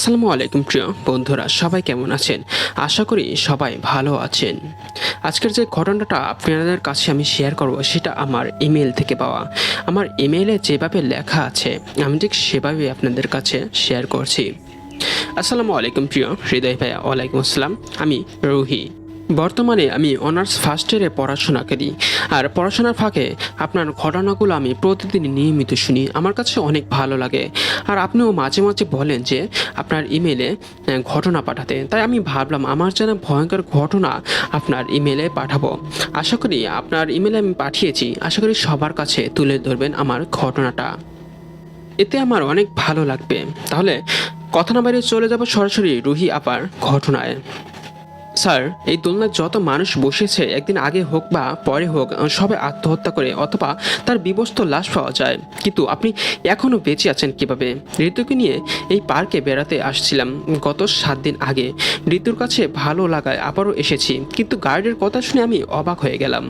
আসসালামু আলাইকুম প্রিয় বন্ধুরা, সবাই কেমন আছেন? আশা করি সবাই ভালো আছেন। আজকের যে ঘটনাটা আপনাদের কাছে আমি শেয়ার করব সেটা আমার ইমেল থেকে পাওয়া। আমার ইমেইলে যেভাবে লেখা আছে আমি ঠিক সেভাবে আপনাদের কাছে শেয়ার করছি। আসসালামু আলাইকুম প্রিয় হৃদয় ভাইয়া। ওয়ালাইকুম আসসালাম। আমি রুহি। বর্তমানে আমি অনার্স ফার্স্ট ইয়ারে পড়াশোনা করি। আর পড়াশোনার ফাঁকে আপনার ঘটনাগুলো আমি প্রতিদিন নিয়মিত শুনি, আমার কাছে অনেক ভালো লাগে। আর আপনিও মাঝে মাঝে বলেন যে আপনার ইমেলে ঘটনা পাঠাতে, তাই আমি ভাবলাম আমার যেন ভয়ঙ্কর ঘটনা আপনার ইমেলে পাঠাবো। আশা করি আপনার ইমেলে আমি পাঠিয়েছি, আশা করি সবার কাছে তুলে ধরবেন আমার ঘটনাটা, এতে আমার অনেক ভালো লাগবে। তাহলে কথা না বাইরে চলে যাব সরাসরি রুহি আপার ঘটনায়। স্যার, এই দোলনায় যত মানুষ বসেছে একদিন আগে হোক বা পরে হোক সবাই আত্মহত্যা করে অথবা তার বিবস্ত্র লাশ পাওয়া যায়, কিন্তু আপনি এখনও বেঁচে আছেন কিভাবে? ঋতুকে নিয়ে এই পার্কে বেড়াতে আসছিলাম গত 7 দিন আগে। ঋতুর কাছে ভালো লাগায় আবারও এসেছি, কিন্তু গার্ডের কথা শুনে আমি অবাক হয়ে গেলাম।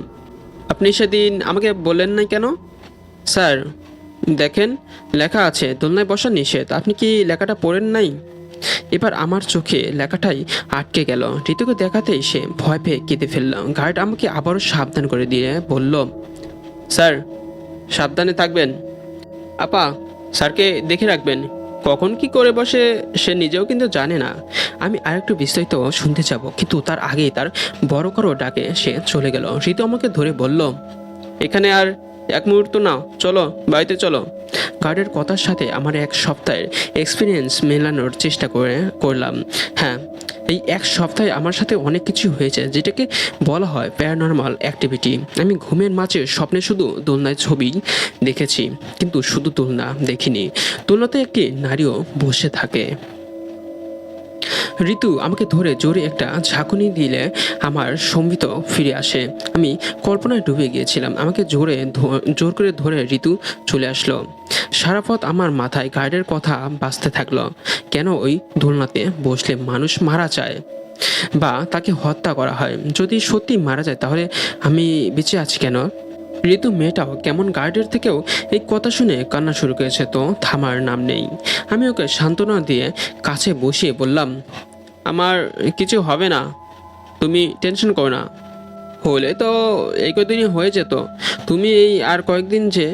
আপনি সেদিন আমাকে বললেন না কেন? স্যার দেখেন, লেখা আছে দোলনায় বসা নিষেধ, আপনি কি লেখাটা পড়েন নাই? এবার আমার চোখে লেখাটাই আটকে গেল। ঋতুকে দেখাতেই সে ভয় পেয়ে কেঁদে ফেলল। গার্ড আমাকে আবারও সাবধান করে দিয়ে বলল, স্যার সাবধানে থাকবেন। আপা, স্যারকে দেখে রাখবেন, কখন কি করে বসে সে নিজেও কিন্তু জানে না। আমি আরেকটু বিস্তারিত শুনতে যাব, কিন্তু তার আগেই তার বড় করো ডাকে সে চলে গেল। ঋতু আমাকে ধরে বলল, এখানে আর এক মুহূর্ত না, চলো বাড়িতে চলো। গার্ডের কথার সাথে আমার এক সপ্তাহের এক্সপিরিয়েন্স মেলানোর চেষ্টা করলাম। হ্যাঁ, এই এক সপ্তাহে আমার সাথে অনেক কিছু হয়েছে যেটাকে বলা হয় প্যারানর্মাল অ্যাক্টিভিটি। আমি ঘুমের মাঝে স্বপ্নে শুধু দোলনায় ছবি দেখেছি, কিন্তু শুধু দোলনা দেখিনি, দোলনাতে একটি নারীও বসে থাকে। ঋতু আমাকে ধরে জোরে একটা ঝাঁকুনি দিলে আমার সম্বিত ফিরে আসে। আমি কল্পনায় ডুবে গিয়েছিলাম। আমাকে জোর করে ধরে ঋতু চলে আসলো। সারা পথ আমার মাথায় গার্ডের কথা বাজতে থাকলো। কেন ওই দোলনাতে বসলে মানুষ মারা যায় বা তাকে হত্যা করা হয়? যদি সত্যি মারা যায় তাহলে আমি বেঁচে আছি কেন? ঋতু মেয়েটাও কেমন গার্ডের থেকেও এই কথা শুনে কান্না শুরু করেছে, তো থামার নাম নেই। আমি ওকে সান্ত্বনা দিয়ে কাছে বসিয়ে বললাম, আমার কিছু হবে না, তুমি টেনশন করো না। হলে তো এই কদিনই হয়ে যেত। তুমি এই আর কয়েকদিন যে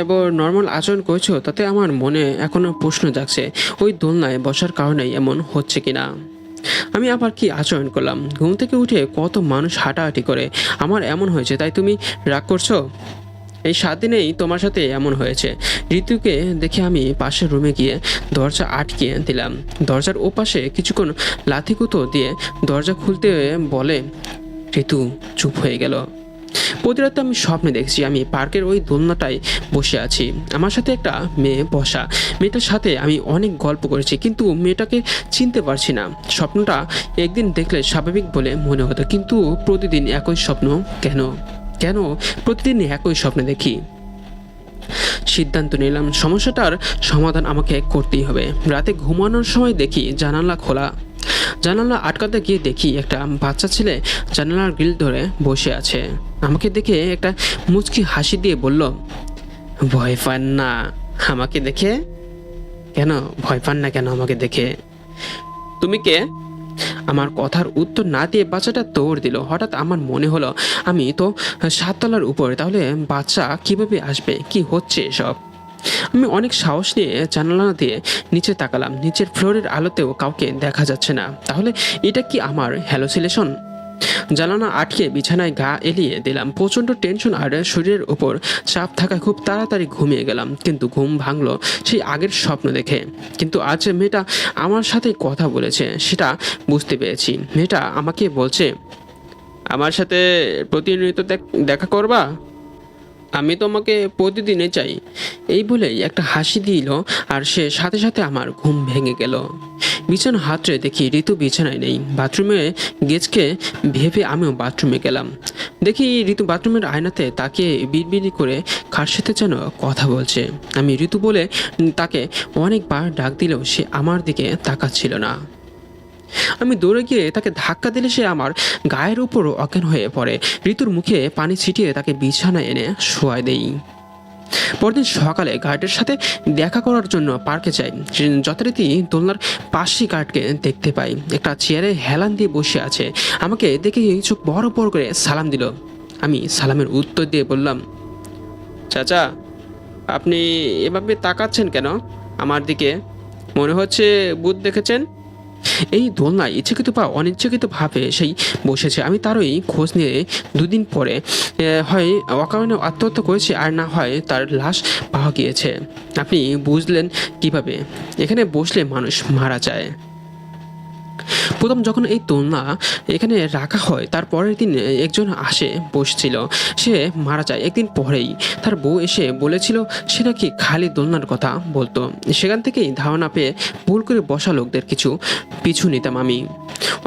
এবার নর্মাল আচরণ করছো তাতে আমার মনে এখনো প্রশ্ন জাগছে, ওই দোলনায় বসার কারণেই এমন হচ্ছে কিনা। আমি আবার কি আচরণ করলাম? ঘুম থেকে উঠে কত মানুষ হাঁটাহাঁটি করে, আমার এমন হয়েছে তাই তুমি রাগ করছো? এই 7 দিনেই তোমার সাথে এমন হয়েছে। ঋতুকে দেখে আমি পাশের রুমে গিয়ে দরজা আটকে দিলাম। দরজার ওপাশে কিছুক্ষণ লাথিকুতো দিয়ে দরজা খুলতে বলে ঋতু চুপ হয়ে গেল। প্রতি রাতে আমি স্বপ্নে দেখছি আমি পার্কের ওই দোলনাটায় বসে আছি, আমার সাথে একটা মেয়ে বসা। মেয়েটার সাথে আমি অনেক গল্প করেছি, কিন্তু মেয়েটাকে চিনতে পারছি না। স্বপ্নটা একদিন দেখলে স্বাভাবিক বলে মনে হতো, কিন্তু প্রতিদিন একই স্বপ্ন কেন? কেন প্রতিদিন একই স্বপ্নে দেখি? সিদ্ধান্ত নিলাম সমস্যাটার সমাধান আমাকে করতেই হবে। রাতে ঘুমানোর সময় দেখি জানালা খোলা। জানালা আটকাতে গিয়ে দেখি একটা বাচ্চা ছেলে জানালার গ্রিল ধরে বসে আছে। আমাকে দেখে একটা মুচকি হাসি দিয়ে বলল, ভয় পান না আমাকে দেখে? কেন ভয় পান না কেন আমাকে দেখে? তুমি কে? আমার কথার উত্তর না দিয়ে বাচ্চাটা দৌড় দিল। হঠাৎ আমার মনে হলো আমি তো 7 তলার উপরে, তাহলে বাচ্চা কিভাবে আসবে? কি হচ্ছে এসব? আমি অনেক সাহস নিয়ে জানালা দিয়ে নিচে তাকালাম। নিচের ফ্লোরের আলোতেও কাউকে দেখা যাচ্ছে না। তাহলে এটা কি আমার হ্যালোসিলেশন? জানালা আটকে বিছানায় গা এলিয়ে দিলাম। প্রচণ্ড টেনশন আর শরীরের উপর চাপ থাকা খুব তাড়াতাড়ি ঘুমিয়ে গেলাম, কিন্তু ঘুম ভাঙলো সেই আগের স্বপ্ন দেখে। কিন্তু আজ মেয়েটা আমার সাথে কথা বলেছে সেটা বুঝতে পেরেছি। মেয়েটা আমাকে বলছে, আমার সাথে প্রতিনিয়ত দেখা করবা? আমি তোমাকে প্রতিদিনে চাই। এই বলেই একটা হাসি দিল, আর সে সাথে সাথে আমার ঘুম ভেঙে গেল। বিছানা হাতড়ে দেখি ঋতু বিছানায় নেই। বাথরুমে গেজকে ভেবে আমিও বাথরুমে গেলাম। দেখি ঋতু বাথরুমের আয়নাতে তাকিয়ে বিড়বিড়ি করে কার সাথে যেন কথা বলছে। আমি ঋতু বলে তাকে অনেকবার ডাক দিলেও সে আমার দিকে তাকাচ্ছিল না। আমি দৌড়ে গিয়ে তাকে ধাক্কা দিলে সে আমার গায়ের উপরও অজ্ঞান হয়ে পড়ে। ঋতুর মুখে পানি ছিটিয়ে তাকে বিছানায় এনে শোয়াই দেই। পরদিন সকালে গার্ডের সাথে দেখা করার জন্য পার্কে যাই। যথারীতি দোলনার পাশে গার্ডকে দেখতে পাই, একটা চেয়ারে হেলান দিয়ে বসে আছে। আমাকে দেখে চোখ বড় বড় করে সালাম দিল। আমি সালামের উত্তর দিয়ে বললাম, চাচা, আপনি এভাবে তাকাচ্ছেন কেন আমার দিকে? মনে হচ্ছে ভূত দেখেছেন। এই দোলনায় ইচ্ছাকৃত বা অনিচ্ছাকৃতভাবে সেই বসেছে। আমি তারই খোঁজ নিয়ে দুদিন পরে হয় অকারণে আত্মহত্যা করেছে, আর না হয় তার লাশ পাওয়া গিয়েছে। আপনি বুঝলেন কিভাবে? এখানে বসলে মানুষ মারা যায়। প্রথম যখন এই দোলনা এখানে রাখা হয়, তার পরের দিন একজন আসে বসছিল, সে মারা যায় একদিন পরেই। তার বউ এসে বলেছিল সে নাকি খালি দোলনার কথা বলতো। সেখান থেকেই ধারণা পেয়ে ভুল করে বসা লোকদের কিছু পিছু নিতাম আমি।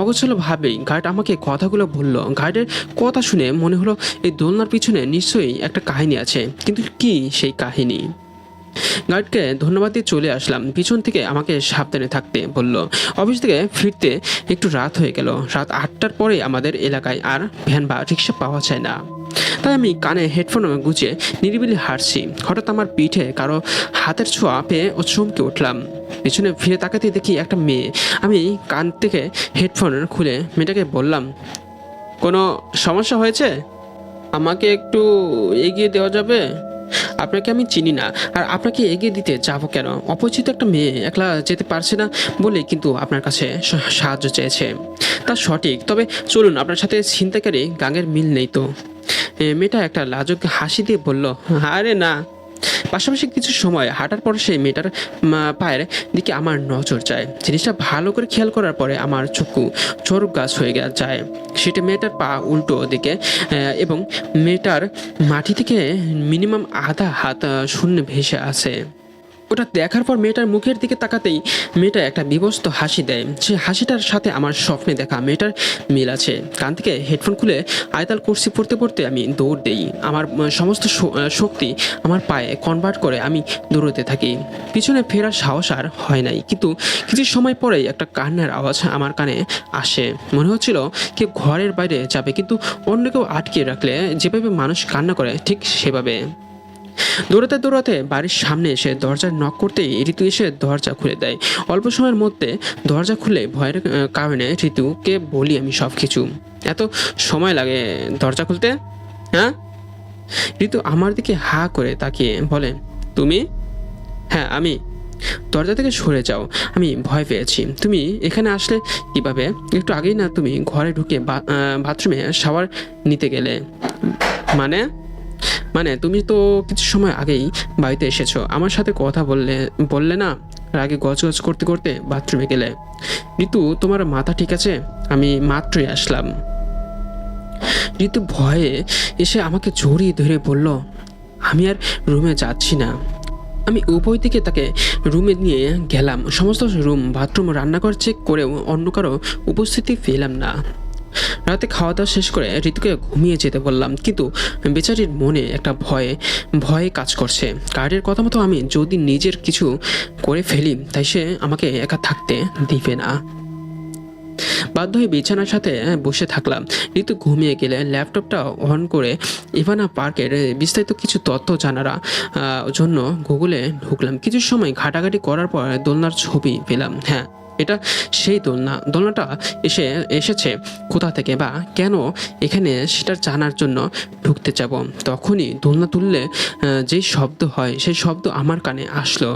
অগোছালোভাবেই গার্ড আমাকে কথাগুলো বলল। গার্ডের কথা শুনে মনে হলো এই দোলনার পিছনে নিশ্চয়ই একটা কাহিনী আছে, কিন্তু কি সেই কাহিনী? গার্ডকে ধন্যবাদ দিয়ে চলে আসলাম। পিছন থেকে আমাকে সাবধানে থাকতে বলল। অফিস থেকে ফিরতে একটু রাত হয়ে গেল। রাত 8টার পরে আমাদের এলাকায় আর ভ্যান বা রিক্সা পাওয়া যায় না। তাই আমি কানে হেডফোন গুঁজে নিরিবিলি হাঁটছি। হঠাৎ আমার পিঠে কারো হাতের ছোঁয়া পেয়ে চমকে উঠলাম। পিছনে ফিরে তাকাতে দেখি একটা মেয়ে। আমি কান থেকে হেডফোন খুলে মেয়েটাকে বললাম, কোনো সমস্যা হয়েছে? আমাকে একটু এগিয়ে দেওয়া যাবে? আপনাকে আমি চিনি না, আর আপনাকে এগিয়ে দিতে যাবো কেন? অপরিচিত একটা মেয়ে একলা যেতে পারছে না বলে কিন্তু আপনার কাছে সাহায্য চেয়েছে। তা সঠিক, তবে চলুন, আপনার সাথে ছিনতাইকারী গাঙের মিল নেই তো? মেয়েটা একটা লাজুক হাসি দিয়ে বলল, আরে না। পাশাপাশি কিছু সময় হাঁটার পর সেই মেয়েটার পায়ের দিকে আমার নজর যায়। জিনিসটা ভালো করে খেয়াল করার পরে আমার চক্ষু চড়ক গাছ হয়ে যায়। সেটা মেয়েটার পা উল্টো দিকে, এবং মেয়েটার মাটি থেকে মিনিমাম আধা হাত শূন্যে ভেসে আছে। ওটা দেখার পর মেয়েটার মুখের দিকে তাকাতেই মেয়েটা একটা বিবস্ত হাসি দেয়। সে হাসিটার সাথে আমার স্বপ্নে দেখা মেয়েটার মিল আছে। কান থেকে হেডফোন খুলে আয়তাল কুরসি পড়তে পড়তে আমি দৌড় দেই। আমার সমস্ত শক্তি আমার পায়ে কনভার্ট করে আমি দৌড়তে থাকি। পিছনে ফেরার সাহস আর হয় নাই, কিন্তু কিছু সময় পরেই একটা কান্নার আওয়াজ আমার কানে আসে। মনে হচ্ছিল কেউ ঘরের বাইরে যাবে, কিন্তু অন্য কেউ আটকে রাখলে যেভাবে মানুষ কান্না করে ঠিক সেভাবে। দৌড়াতে দৌড়াতে বাড়ির সামনে এসে দরজায় নক করতেই ঋতু এসে দরজা খুলে দেয়। অল্প সময়ের মধ্যে দরজা খুলে ভয়ের কারণে ঋতুকে বলি আমি সব কিছু। এত সময় লাগে দরজা খুলতে? হ্যাঁ? ঋতু আমার দিকে হা করে তাকিয়ে বলে, তুমি? হ্যাঁ আমি। দরজা থেকে সরে যাও, আমি ভয় পেয়েছি। তুমি এখানে আসলে কিভাবে? একটু আগেই না তুমি ঘরে ঢুকে বাথরুমে শাওয়ার নিতে গেলে। মানে মানে তুমি তো কিছু সময় আগেই বাড়িতে এসেছো, আমার সাথে কথা বললে না, রাগে গজগজ করতে করতে বাথরুমে গেলে। ঋতু, তোমার মাথা ঠিক আছে? আমি মাত্রই আসলাম। ঋতু ভয়ে এসে আমাকে জড়িয়ে ধরে বলল, আমি আর রুমে যাচ্ছি না। আমি উভয় দিকে তাকে রুমে নিয়ে গেলাম। সমস্ত রুম, বাথরুম, রান্নাঘর চেক করেও অন্য কারো উপস্থিতি পেলাম না। রাতে খাওয়া দাওয়া শেষ করে ঋতুকে ঘুমিয়ে যেতে বললাম, কিন্তু বেচারির মনে একটা ভয় কাজ করছে। গার্ডের কথা মতো আমি যদি নিজের কিছু করে ফেলি, তাই সে আমাকে একা থাকতে দিবে না। বাধ্য হয়ে বিছানার সাথে বসে থাকলাম। ঋতু ঘুমিয়ে গেলে ল্যাপটপটা অন করে ইভানা পার্কের বিস্তারিত কিছু তথ্য জানার জন্য গুগলে ঢুকলাম। কিছু সময় ঘাটাঘাটি করার পর দোলনার ছবি পেলাম। হ্যাঁ, এটা সেই দোলনাটা এসেছে কোথা থেকে বা কেন এখানে সেটা জানার জন্য ঢুকতে যাব। তখনই দোলনা তুললে যেই শব্দ হয়, সেই শব্দ আমার কানে আসলো।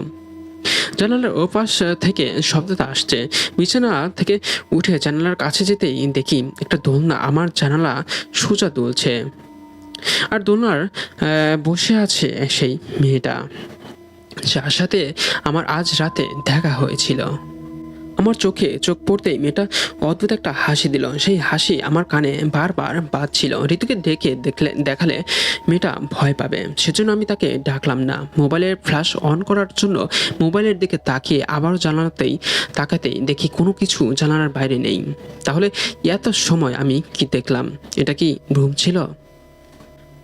জানালার ওপাশ থেকে শব্দটা আসছে। বিছানা থেকে উঠে জানালার কাছে যেতেই দেখি একটা দোলনা আমার জানালা সোজা দুলছে, আর দোলনার বসে আছে সেই মেয়েটা যার সাথে আমার আজ রাতে দেখা হয়েছিল। আমার চোখে চোখ পড়তেই মেয়েটা অদ্ভুত একটা হাসি দিল। সেই হাসি আমার কানে বারবার বাজছিল। ঋতুকে দেখালে মেয়েটা ভয় পাবে, সেজন্য আমি তাকে ডাকলাম না। মোবাইলের ফ্ল্যাশ অন করার জন্য মোবাইলের দিকে তাকিয়ে আবারও তাকাতেই দেখি কোনো কিছু জানালার বাইরে নেই। তাহলে এত সময় আমি কি দেখলাম? এটা কি ভ্রম ছিল?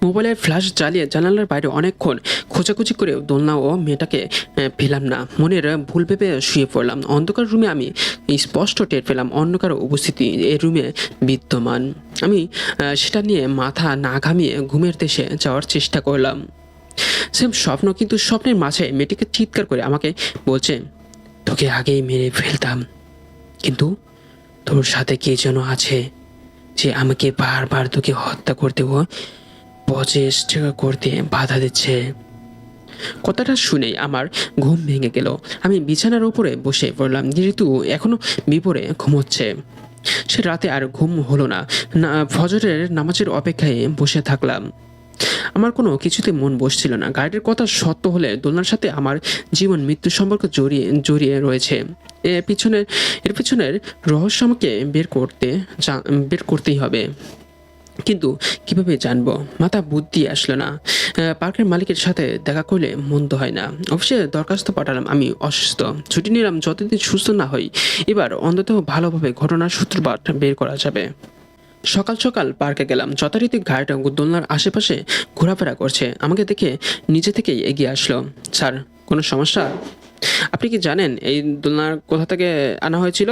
মোবাইলের ফ্ল্যাশ জ্বালিয়ে জানালার বাইরে অনেকক্ষণ খোঁজাখুঁজি করেও দোলনা ও মেয়েটাকে পেলাম না। মনের ভুল ভেবে শুয়ে পড়লাম। অন্ধকার রুমে আমি স্পষ্ট টের পেলাম অন্য কারো উপস্থিতি এই রুমে বিদ্যমান। আমি সেটা নিয়ে মাথা না ঘামিয়ে ঘুমের দেশে যাওয়ার চেষ্টা করলাম। সেম স্বপ্ন, কিন্তু স্বপ্নের মাঝে মেয়েটিকে চিৎকার করে আমাকে বলছে, তোকে আগেই মেরে ফেলতাম, কিন্তু তোর সাথে কে যেন আছে যে আমাকে বারবার তোকে হত্যা করতে ও প্রচেষ্টা করতে বাধা দিচ্ছে। কথাটা শুনেই আমার ঘুম ভেঙে গেল। আমি বিছানার উপরে বসে পড়লাম। ঋতু এখনো বিপরে ঘুমোচ্ছে। সে রাতে আর ঘুম হলো না। ফজরের নামাজের অপেক্ষায় বসে থাকলাম। আমার কোনো কিছুতে মন বসছিল না। গাড়ির কথা সত্য হলে দোলনার সাথে আমার জীবন মৃত্যু সম্পর্ক জড়িয়ে জড়িয়ে রয়েছে। এর পিছনের রহস্য আমাকে বের করতেই হবে, কিন্তু কিভাবে জানবো? মাথা বুদ্ধি আসলো না। পার্কের মালিকের সাথে দেখা করলে মন্দ হয় না। অফিসে দরখাস্ত পাঠালাম, আমি অসুস্থ, ছুটি নিলাম। যতদিন সুস্থ না হই, এবার অন্তত ভালোভাবে ঘটনার সূত্রপাত বের করা যাবে। সকাল সকাল পার্কে গেলাম। যথারীতি গাড়িটা দোলনার আশেপাশে ঘোরাফেরা করছে। আমাকে দেখে নিজে থেকেই এগিয়ে আসলো। স্যার, কোনো সমস্যা? আপনি কি জানেন এই দোলনার কোথা থেকে আনা হয়েছিল?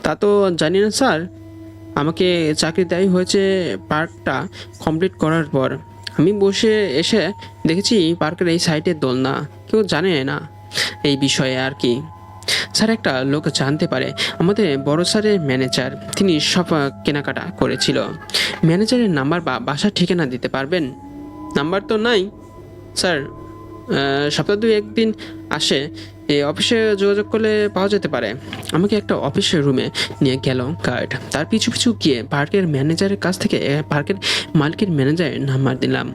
তা তো জানি না স্যার। আমাকে চাকরি দেওয়া হয়েছে পার্কটা কমপ্লিট করার পর। আমি বসে এসে দেখেছি পার্কের এই সাইডের দোলনা। কেউ জানে না এই বিষয়ে আর কি। স্যার, একটা লোক জানতে পারে, আমাদের বড় স্যারের ম্যানেজার, তিনি সব কেনাকাটা করেছিল। ম্যানেজারের নাম্বার বা বাসার ঠিকানা দিতে পারবেন? নাম্বার তো নাই স্যার। সপ্তাহ দুই একদিন আসে, এই অফিসে যোগাযোগ করলে পাওয়া যেতে পারে। আমাকে একটা অফিসের রুমে নিয়ে গেল গার্ড। তার পিছু পিছু গিয়ে পার্কের ম্যানেজারের কাছ থেকে পার্কের মালিকের ম্যানেজারের নাম্বার দিলাম।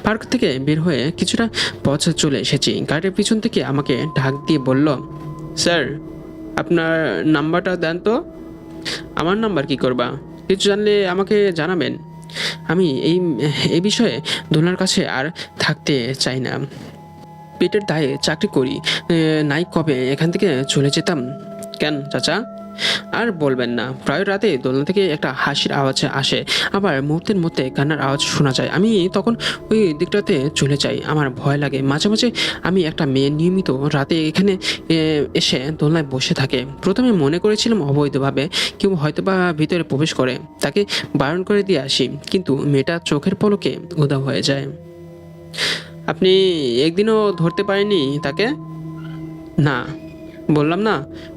পার্ক থেকে বের হয়ে কিছুটা পথ চলে এসেছি। গার্ডের পিছন থেকে আমাকে ঢাক দিয়ে বলল, স্যার, আপনার নাম্বারটা দেন তো। আমার নাম্বার কি করবা? কিছু জানলে আমাকে জানাবেন। আমি এই বিষয়ে দোলনার কাছে আর থাকতে চাই না। পেটের দায়ে চাকরি করি, নাই কবে এখান থেকে চলে যেতাম। কেন চাচা? আর বলবেন না। প্রায় রাতে দোলনা থেকে একটা হাসির আওয়াজ আসে, আবার মুহূর্তের মধ্যে কান্নার আওয়াজ শোনা যায়। আমি তখন ওই দিকটাতে চলে যাই। আমার ভয় লাগে। মাঝে মাঝে আমি একটা মেয়ে নিয়মিত রাতে এখানে এসে দোলনায় বসে থাকে। প্রথমে মনে করেছিলাম অবৈধভাবে কেউ হয়তোবা ভিতরে প্রবেশ করে, তাকে বারণ করে দিয়ে আসি, কিন্তু মেয়েটা চোখের পলকে উধাও হয়ে যায়। আপনি একদিনও ধরতে পারেননি তাকে? না, বললাম না,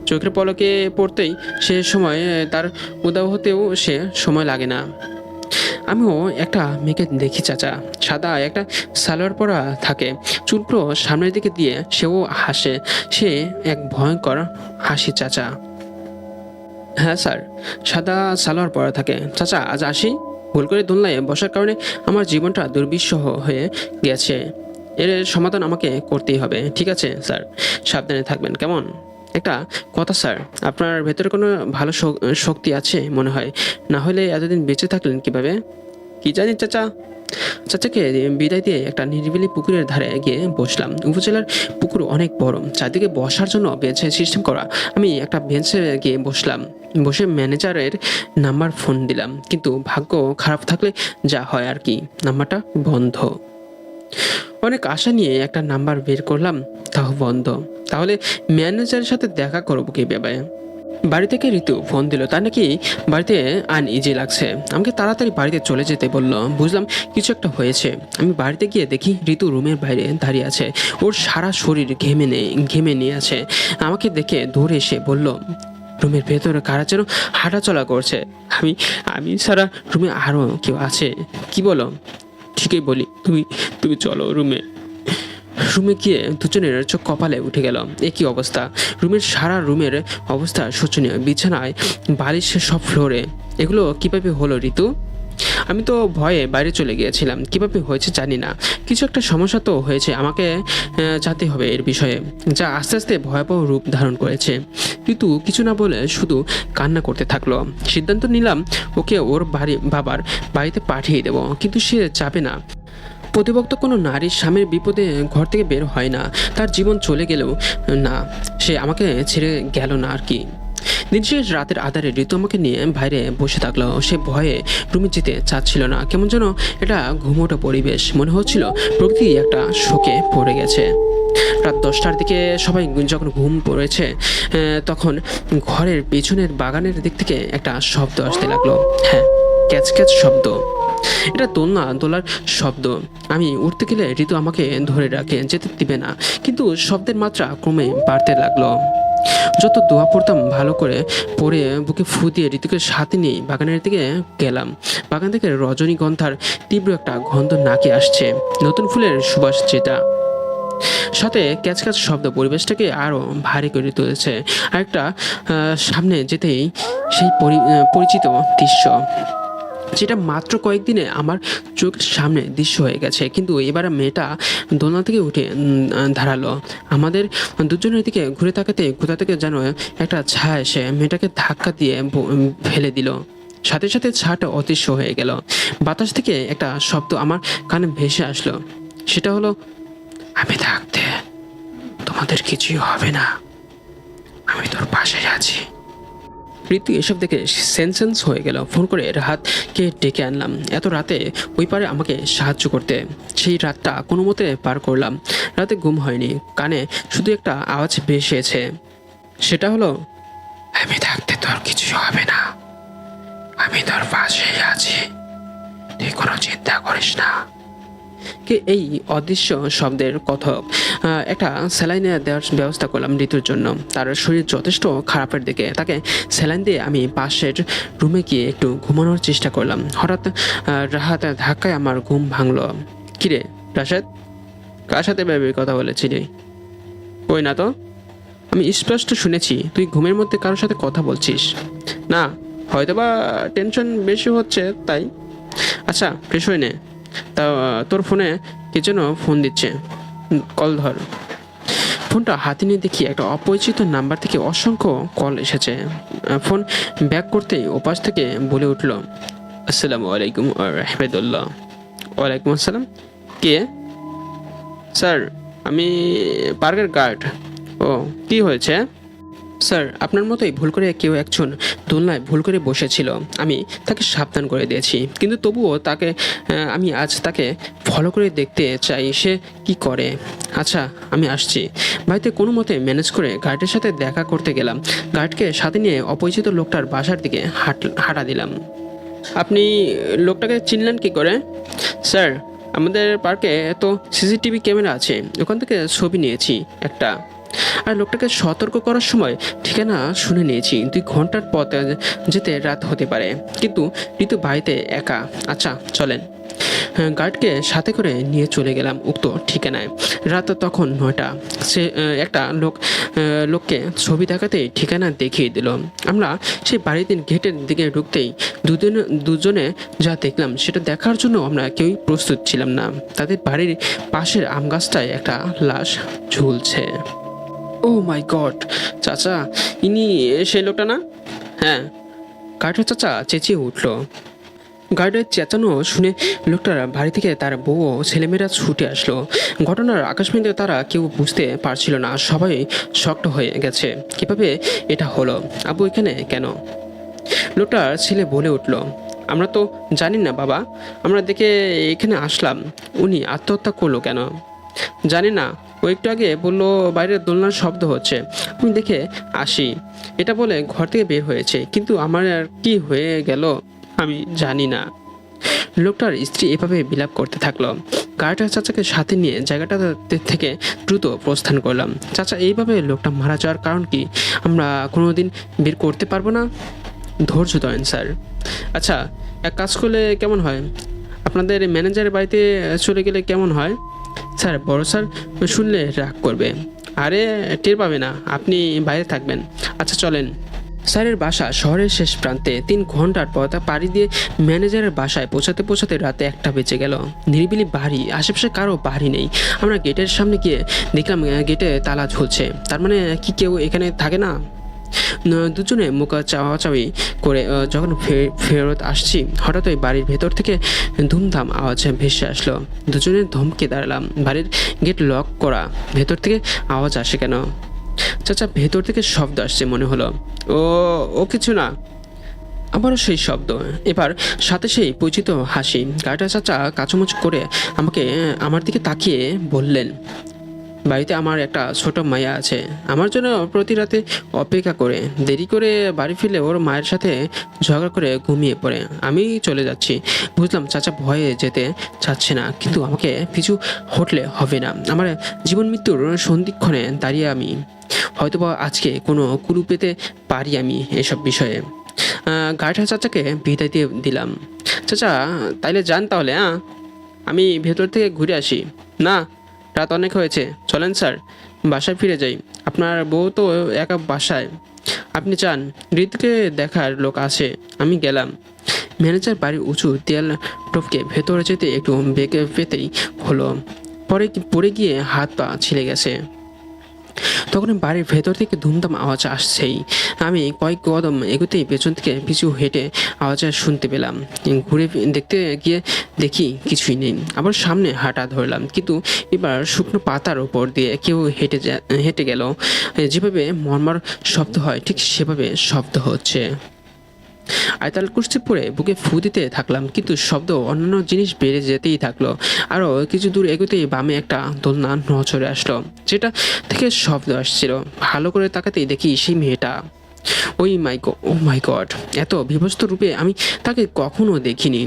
চোখের পলকে পড়তেই সে সময় তার উধাও হতেও সে সময় লাগে না। আমিও একটা মেয়েকে দেখি চাচা, সাদা একটা সালোয়ার পরা থাকে, চুলগুলো সামনের দিকে দিয়ে সেও হাসে। সে এক ভয়ঙ্কর হাসি চাচা। হ্যাঁ স্যার, সাদা সালোয়ার পরা থাকে। চাচা, আজ আসি। ভুল করে দোলনায় বসার কারণে আমার জীবনটা দুর্বিষহ হয়ে গেছে। এর সমাধান আমাকে করতেই হবে। ঠিক আছে স্যার, সাবধানে থাকবেন, কেমন? একটা কথা স্যার, আপনার ভেতরে কোনো ভালো শক্তি আছে মনে হয়, না হলে এতদিন বেঁচে থাকলেন কিভাবে? কি জানি চাচা। চাচাকে বিদায় দিয়ে একটা নিরিবিলি পুকুরের ধারে গিয়ে বসলাম। উপজেলার পুকুর অনেক বড়, চারদিকে বসার জন্য বেঞ্চের সিস্টেম করা। আমি একটা বেঞ্চে গিয়ে বসলাম। বসে ম্যানেজারের নাম্বার ফোন দিলাম, কিন্তু ভাগ্য খারাপ থাকলে যা হয় আর কি, নাম্বারটা বন্ধ। অনেক আশা নিয়ে একটা নাম্বার বের করলাম, তাও বন্ধ। তাহলে ম্যানেজারের সাথে দেখা করবো কীভাবে? বাড়ি থেকে ঋতু ফোন দিল, তার নাকি বাড়িতে আনইজি লাগছে। আমাকে তাড়াতাড়ি বাড়িতে চলে যেতে বলল। বুঝলাম কিছু একটা হয়েছে। আমি বাড়িতে গিয়ে দেখি ঋতু রুমের বাইরে দাঁড়িয়ে আছে। ওর সারা শরীর ঘেমে নিয়ে আছে। আমাকে দেখে দৌড়ে এসে বলল, রুমের ভেতরে কারা যেন হাঁটাচলা করছে। আমি আমি ছাড়া রুমে আরও কেউ আছে? কি বলো? ঠিকই বলি, তুমি চলো রুমে। রুমে গিয়ে দুজনের চোখ কপালে উঠে গেল। একই অবস্থা। রুমের অবস্থা শোচনীয়। বিছানায়, বালিশ, সব ফ্লোরে। এগুলো কিভাবে হলো ঋতু? আমি তো ভয়ে বাইরে চলে গিয়েছিলাম। কিভাবে হয়েছে জানি না। কিছু একটা সমস্যা তো হয়েছে, আমাকে জানতে হবে এর বিষয়ে, যা আস্তে আস্তে ভয়াবহ রূপ ধারণ করেছে। ঋতু কিছু না বলে শুধু কান্না করতে থাকলো। সিদ্ধান্ত নিলাম ওকে ওর বাবার বাড়িতে পাঠিয়ে দেবো, কিন্তু সে যাবে না। প্রতিবক্ত কোনো নারীর স্বামীর বিপদে ঘর থেকে বের হয় না। তার জীবন চলে গেলেও না, সে আমাকে ছেড়ে গেল না আর কি। দিন শেষ রাতের আধারে ঋতু আমাকে নিয়ে বাইরে বসে থাকলো। সে ভয়ে রুমে যেতে চাচ্ছিল না। কেমন যেন এটা ঘুমোটো পরিবেশ। মনে হচ্ছিল প্রকৃতি একটা শোকে পড়ে গেছে। রাত 10টার দিকে সবাই যখন ঘুম পড়েছে, তখন ঘরের পেছনের বাগানের দিক থেকে একটা শব্দ আসতে লাগলো। হ্যাঁ, ক্যাচ ক্যাচ শব্দ। এটা দোলনা দোলার শব্দ। আমি উঠতে গেলে ঋতু আমাকে ধরে রাখে, যেতে দিবে না, কিন্তু শব্দের মাত্রা ক্রমে বাড়তে লাগলো। যত দোয়া পড়তাম ভালো করে পড়ে বুকে ফু দিয়ে ঋতুকে সাথে নিয়ে বাগানের দিকে গেলাম। বাগান থেকে রজনীগন্ধার তীব্র একটা গন্ধ নাকে আসছে, নতুন ফুলের সুবাস যেটা, সাথে ক্যাচ ক্যাচ শব্দ পরিবেশটাকে আরও ভারী করে তুলেছে। আরেকটা সামনে যেতেই সেই পরিচিত দৃশ্য, যেটা মাত্র কয়েকদিনে আমার চোখের সামনে দৃশ্য হয়ে গেছে, কিন্তু এবার মেয়েটা দোলনা থেকে উঠে দাঁড়ালো। আমাদের দুজনের দিকে ঘুরে তাকাতে কোথা থেকে যেন একটা ছায়া এসে মেয়েটাকে ধাক্কা দিয়ে ফেলে দিল। সাথে সাথে ছায়াটা অদৃশ্য হয়ে গেল। বাতাস থেকে একটা শব্দ আমার কানে ভেসে আসলো, সেটা হলো, আমি থাকতে তোমাদের কিছুই হবে না, আমি তোর পাশে আছি। ঋতু এসব দেখে সেন্সেন্স হয়ে গেল। ফোন করে রাহাতকে ডেকে আনলাম এত রাতে ওই পারে আমাকে সাহায্য করতে। সেই রাতটা কোনো মতে পার করলাম। রাতে ঘুম হয়নি, কানে শুধু একটা আওয়াজ ভেসেছে, সেটা হলো, আমি থাকতে তোর কিছু হবে না, আমি তোর পাশেই আছি, তুই কোনো চিন্তা করিস না। কে এই অদৃশ্য শব্দের কথক? একটা স্যালাইনে দেওয়ার ব্যবস্থা করলাম ঋতুর জন্য। তার শরীর যথেষ্ট খারাপের দিকে, তাকে স্যালাইন দিয়ে আমি পাশের রুমে গিয়ে একটু ঘুমানোর চেষ্টা করলাম। হঠাৎ রাহাত ধাক্কায় আমার ঘুম ভাঙলো। কিরে রাশেদ, কার সাথে ভেবে কথা বলেছিলি? কই না তো, আমি স্পষ্ট শুনেছি তুই ঘুমের মধ্যে কারোর সাথে কথা বলছিস। না, হয়তোবা টেনশন বেশি হচ্ছে তাই। আচ্ছা ফ্রেশ হয়ে নে। তা তোর ফোনে কে যেন ফোন দিচ্ছে, কল ধর। ফোনটা হাতে নিয়ে দেখি একটা অপরিচিত নাম্বার থেকে অসংখ্য কল এসেছে। ফোন ব্যাক করতেই ওপাশ থেকে বলে উঠল, আসসালামু আলাইকুম রহমতুল্লাহ। ওয়ালাইকুম আসসালাম। কে? স্যার, আমি পার্কের গার্ড। ও, কি হয়েছে? স্যার, আপনার মতোই ভুল করে কেউ একজন দোলনায় ভুল করে বসেছিল। আমি তাকে সাবধান করে দিয়েছি, কিন্তু তবুও আমি আজ তাকে ফলো করে দেখতে চাই সে কি করে। আচ্ছা, আমি আসছি। বাড়িতে কোনো মতে ম্যানেজ করে গার্ডের সাথে দেখা করতে গেলাম। গার্ডকে সাথে নিয়ে অপরিচিত লোকটার বাসার দিকে হাঁটা দিলাম। আপনি লোকটাকে চিনলেন কি করে? স্যার, আমাদের পার্কে তো সিসিটিভি ক্যামেরা আছে, ওখান থেকে ছবি নিয়েছি একটা। আর লোকটাকে সতর্ক করার সময় ঠিকানা শুনে নিয়েছি। 2 ঘন্টার পথ যেতে রাত হতে পারে, কিন্তু ঋতু বাড়িতে একা। আচ্ছা চলেন। গার্ডকে সাথে করে নিয়ে চলে গেলাম উক্ত ঠিকানায়। রাত তখন 9টা। সে একটা লোককে ছবি দেখাতেই ঠিকানা দেখিয়ে দিল। আমরা সেই বাড়িতে গেটের দিকে ঢুকতেই দুজনে যা দেখলাম সেটা দেখার জন্য আমরা কেউই প্রস্তুত ছিলাম না। তাদের বাড়ির পাশের আম গাছটায় একটা লাশ ঝুলছে। ও মাই গড, চাচা, ইনি সেই লোকটা না? হ্যাঁ, গার্ডের চাচা চেঁচিয়ে উঠল। গার্ডের চেঁচানো শুনে লোকটার বাড়ি থেকে তার বউ ও ছেলেমেয়েরা ছুটে আসলো। ঘটনার আকাশবাণীতে তারা কেউ বুঝতে পারছিল না, সবাই শক্ত হয়ে গেছে। কিভাবে এটা হলো? আবু এখানে কেন? লোকটার ছেলে বলে উঠল, আমরা তো জানি না বাবা, আমরা দেখে এখানে আসলাম। উনি আত্মহত্যা করলো কেন? জানি না, ও একটু আগে বললো বাইরের দোলনার শব্দ হচ্ছে, আমি দেখে আসি, এটা বলে ঘর থেকে বের হয়েছে, কিন্তু আমার আর কি হয়ে গেল আমি জানি না। লোকটার স্ত্রী এভাবে বিলাপ করতে থাকলো। গাড়িটা চাচাকে সাথে নিয়ে জায়গাটা থেকে দ্রুত প্রস্থান করলাম। চাচা, এইভাবে লোকটা মারা যাওয়ার কারণ কি আমরা কোনোদিন বের করতে পারবো না? ধৈর্য ধরেন স্যার। আচ্ছা, এক কাজ করলে কেমন হয়? আপনাদের ম্যানেজারের বাড়িতে চলে গেলে কেমন হয়? স্যার, বড় স্যার শুনলে রাগ করবে। আরে টের পাবে না, আপনি বাইরে থাকবেন। আচ্ছা চলেন। স্যারের বাসা শহরের শেষ প্রান্তে। 3 ঘন্টার পথ পাড়ি দিয়ে ম্যানেজারের বাসায় পৌঁছাতে পৌঁছাতে রাতে 1টা বেজে গেল। নিরিবিলি বাড়ি, আশেপাশে কারো বাড়ি নেই। আমরা গেটের সামনে গিয়ে দেখলাম গেটে তালা ঝুলছে। তার মানে কি কেউ এখানে থাকে না? দুজনে মুখ চাওয়াচাওয়ি করে যখন ফেরত আসছি, হঠাৎ ওই বাড়ির ভেতর থেকে ধুমধাম আওয়াজ ভেসে আসলো। দুজনে ধমকে দাঁড়ালাম। বাড়ির গেট লক করা, ভেতর থেকে আওয়াজ আসে কেন? চাচা, ভেতর থেকে শব্দ আসছে মনে হলো। ও কিছু না। আবারও সেই শব্দ, এবার সাথে সেই পরিচিত হাসি। গাড়িটা চাচা কাচুমুচু করে আমার দিকে তাকিয়ে বললেন, বাড়িতে আমার একটা ছোট মাইয়া আছে, আমার জন্য প্রতি রাতে অপেক্ষা করে। দেরি করে বাড়ি ফিরলে ওর মায়ের সাথে ঝগড়া করে ঘুমিয়ে পড়ে। আমি চলে যাচ্ছি। বুঝলাম চাচা ভয়ে যেতে চাচ্ছে না, কিন্তু আমাকে পিছু হটলে হবে না। আমার জীবন মৃত্যুর সন্ধিক্ষণে দাঁড়িয়ে আমি। হয়তোবা আজকে কোনো কুলু পেতে পারি আমি এসব বিষয়ে। গাড়িটা চাচাকে বিদায় দিয়ে দিলাম। চাচা তাইলে যান তাহলে, হ্যাঁ, আমি ভেতর থেকে ঘুরে আসি। না, রাত অনেক হয়েছে, চলেন স্যার, বাসায় ফিরে যাই। আপনার বউ তো একা বাসায়, আপনি চান? ঋতুকে দেখার লোক আছে, আমি গেলাম। ম্যানেজার বাড়ির উঁচু দেয়াল টপকে ভেতরে যেতে একটু বেঁকে পেতেই হলো। পরে গিয়ে হাত পা ছিলে গেছে। তখন বাড়ির ভেতর থেকে ধুমধাম আওয়াজ আসছেই। আমি কয়েক কদম এগোতেই পেছন থেকে পিছু হেঁটে আওয়াজ শুনতে পেলাম। ঘুরে দেখতে গিয়ে দেখি কিছুই নেই। আবার সামনে হাঁটা ধরলাম, কিন্তু এবার শুকনো পাতার উপর দিয়ে কেউ হেঁটে গেল। যেভাবে মর্মার শব্দ হয় ঠিক সেভাবে শব্দ হচ্ছে। আয়তাল কুস্তি পরে বুকে ফু দিতে থাকলাম, কিন্তু শব্দ অন্যান্য জিনিস বেড়ে যেতেই থাকলো। আরও কিছু দূর এগোতেই বামে একটা দোলনা নজরে আসলো, যেটা থেকে শব্দ আসছিল। ভালো করে তাকাতেই দেখি সেই মেয়েটা। ও মাই গড, এত বিভস্ত রূপে আমি তাকে কখনো দেখিনি।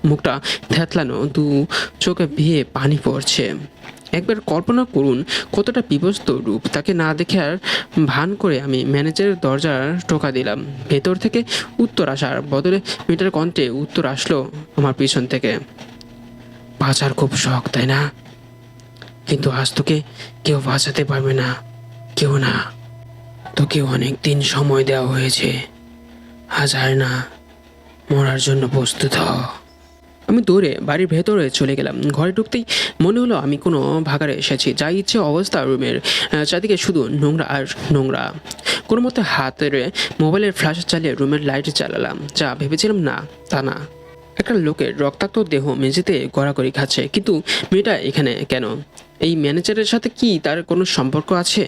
মুখটা থ্যাতলানো, দু চোখে ভিয়ে পানি পড়ছে। একবার কল্পনা করুন কতটা বিভস্ত রূপ। তাকে না দেখে আর ভান করে আমি ম্যানেজারের দরজার টোকা দিলাম। ভেতর থেকে উত্তর আসার বদলে মেয়েটার কণ্ঠে উত্তর আসলো আমার পিছন থেকে। বাঁচার খুব শখ, তাই না? কিন্তু আজ তোকে কেউ বাঁচাতে পারবে না, কেউ না। তোকে অনেক দিন সময় দেওয়া হয়েছে, আজ আর না, মরার জন্য প্রস্তুত হ। আমি দৌড়ে বাড়ির ভেতরে চলে গেলাম। ঘরে ঢুকতেই মনে হলো আমি কোনো ভাগারে এসেছি। যা ইচ্ছে অবস্থা রুমের, চারদিকে শুধু নোংরা আর নোংরা। কোনো মতে হাতের মোবাইলের ফ্ল্যাশ চালিয়ে রুমের লাইট জ্বালালাম। যা ভেবেছিলাম না তা না। একটা লোকের রক্তাক্ত দেহ মেঝেতে গড়াগড়ি খাচ্ছে, কিন্তু মেয়েটা এখানে কেন? এই ম্যানেজারের সাথে কি তার কোনো সম্পর্ক আছে?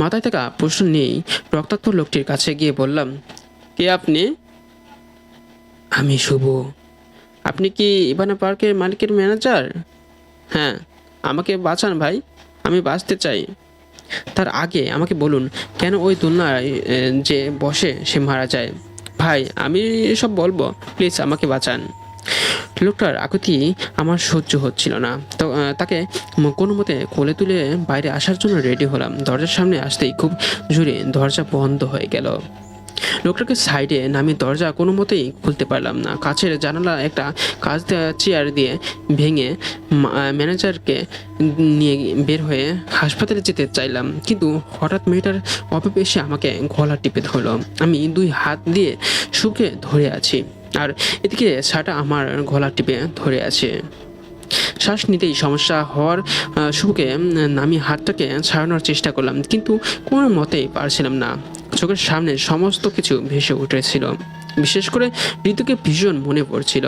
মাথায় থাকা প্রশ্ন নিয়েই রক্তাক্ত লোকটির কাছে গিয়ে বললাম, কে আপনি? আমি শুভ। আপনি কি ইভানা পার্কের মালিকের ম্যানেজার? হ্যাঁ, আমাকে বাঁচান ভাই, আমি বাঁচতে চাই। তার আগে আমাকে বলুন, কেন ওই দোলনায় যে বসে সে মারা যায়? ভাই, আমি সব বলবো, প্লিজ আমাকে বাঁচান। লোকটার আকুতি আমার সহ্য হচ্ছিল না। তো তাকে কোনো মতে কোলে তুলে বাইরে আসার জন্য রেডি হলাম। দরজার সামনে আসতেই খুব জোরে দরজা বন্ধ হয়ে গেল। লোকটাকে সাইডে নামিয়ে দরজা কোনো মতেই খুলতে পারলাম না। কাছের জানালা একটা কাঁচ দেওয়া চেয়ার দিয়ে ভেঙে ম্যানেজারকে নিয়ে বের হয়ে হাসপাতালে যেতে চাইলাম, কিন্তু হঠাৎ মেয়েটার অভাব এসে আমাকে গলা টিপে ধরলো। আমি দুই হাত দিয়ে শুকে ধরে আছি, আর এদিকে সাটা আমার গলা টিপে ধরে আছে। শ্বাস নিতেই সমস্যা হওয়ার শুভকে নামিয়ে হাতটাকে ছাড়ানোর চেষ্টা করলাম, কিন্তু কোনো মতেই পারছিলাম না। চোখের সামনে সমস্ত কিছু ভেসে উঠেছিল, বিশেষ করে ঋতুকে ভীষণ মনে পড়ছিল।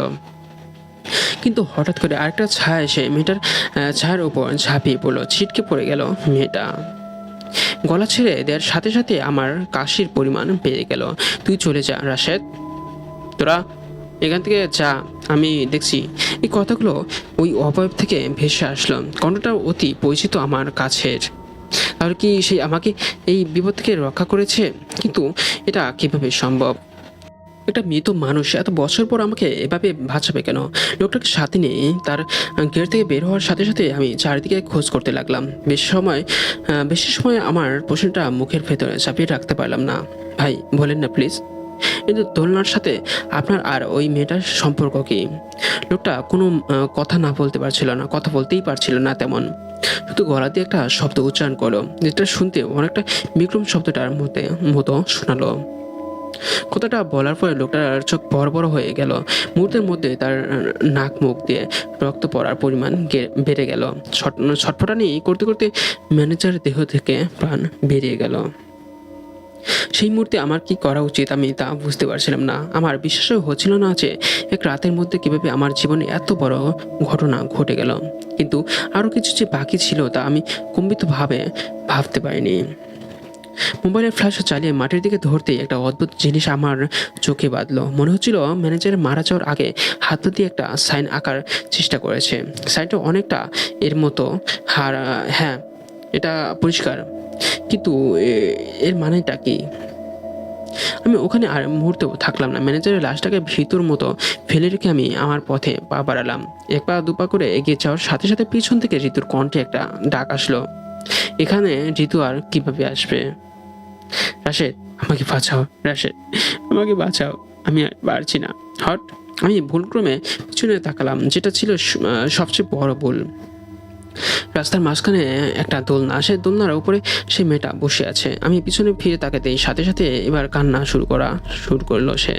কিন্তু হঠাৎ করে আরেকটা ছায়া এসে মেয়েটার ছায়ার উপর ঝাঁপিয়ে পড়লো। ছিটকে পড়ে গেল মেয়েটা। গলা ছেড়ে দেওয়ার সাথে সাথে আমার কাশির পরিমাণ বেড়ে গেল। তুই চলে যা রাশেদ, তোরা এখান থেকে যা, আমি দেখছি। এই কথাগুলো ওই অবয়ব থেকে ভেসে আসলো। কণ্ঠটা অতি পরিচিত আমার কাছের। তাহলে কি সে আমাকে এই বিপদ থেকে রক্ষা করেছে? কিন্তু এটা কিভাবে সম্ভব? একটা মৃত মানুষ এত বছর পর আমাকে এভাবে বাঁচাবে কেন? লোকটাকে সাথে নিয়ে তার গেট থেকে বের হওয়ার সাথে সাথে আমি চারিদিকে খোঁজ করতে লাগলাম। বেশি সময় আমার প্রশ্নটা মুখের ভেতরে চাপিয়ে রাখতে পারলাম না। ভাই বলেন না প্লিজ, কিন্তু দোলনার সাথে আপনার আর ওই মেয়েটার সম্পর্ক কি? লোকটা কোনো কথা বলতেই পারছিল না তেমন। শুধু গলা দিয়ে একটা শব্দ উচ্চারণ করলো, যেটা শুনতে অনেকটা বিক্রম শব্দটার মতো শোনালো। কথাটা বলার পরে লোকটার চোখ বড় বড় হয়ে গেল। মুহূর্তের মধ্যে তার নাক মুখ দিয়ে রক্ত পড়ার পরিমাণ বেড়ে গেল। ছটফটানি করতে করতে ম্যানেজারের দেহ থেকে প্রাণ বেরিয়ে গেল। সেই মুহূর্তে আমার কি করা উচিত আমি তা বুঝতে পারছিলাম না। আমার বিশ্বাসও হচ্ছিল না যে এক রাতের মধ্যে কিভাবে আমার জীবনে এত বড় ঘটনা ঘটে গেল। কিন্তু আরও কিছু যে বাকি ছিল তা আমি কম্পিতভাবে ভাবতে পারিনি। মোবাইলের ফ্ল্যাশ চালিয়ে মাটির দিকে ধরতেই একটা অদ্ভুত জিনিস আমার চোখে বাঁধলো। মনে হচ্ছিল ম্যানেজারের মারা যাওয়ার আগে হাত দিয়ে একটা সাইন আঁকার চেষ্টা করেছে। সাইনটা অনেকটা এর মতো, হ্যাঁ, এটা পরিষ্কার, কিন্তু এর মানেটা কি? আমি ওখানে আর মুহূর্তেও থাকলাম না। ম্যানেজারের লাশটাকে ভিতর মতো ফেলে রেখে আমি আমার পথে পা বাড়ালাম। এক পা দুপা করে এগিয়ে যাওয়ার সাথে সাথে পিছন থেকে ঋতুর কণ্ঠে একটা ডাক আসলো। এখানে ঋতু আর কিভাবে আসবে? রাশেদ, আমাকে বাঁচাও। রাশেদ, আমাকে বাঁচাও, আমি আর পারছি না। হট! আমি ভুলক্রমে পিছনে তাকালাম, যেটা ছিল সবচেয়ে বড় ভুল। রাস্তার মাঝখানে একটা দোলনা, সেই দোলনার উপরে সেই মেয়েটা বসে আছে। আমি পিছনে ফিরে তাকাতেই সাথে সাথে এবার কান্না শুরু করলো সে।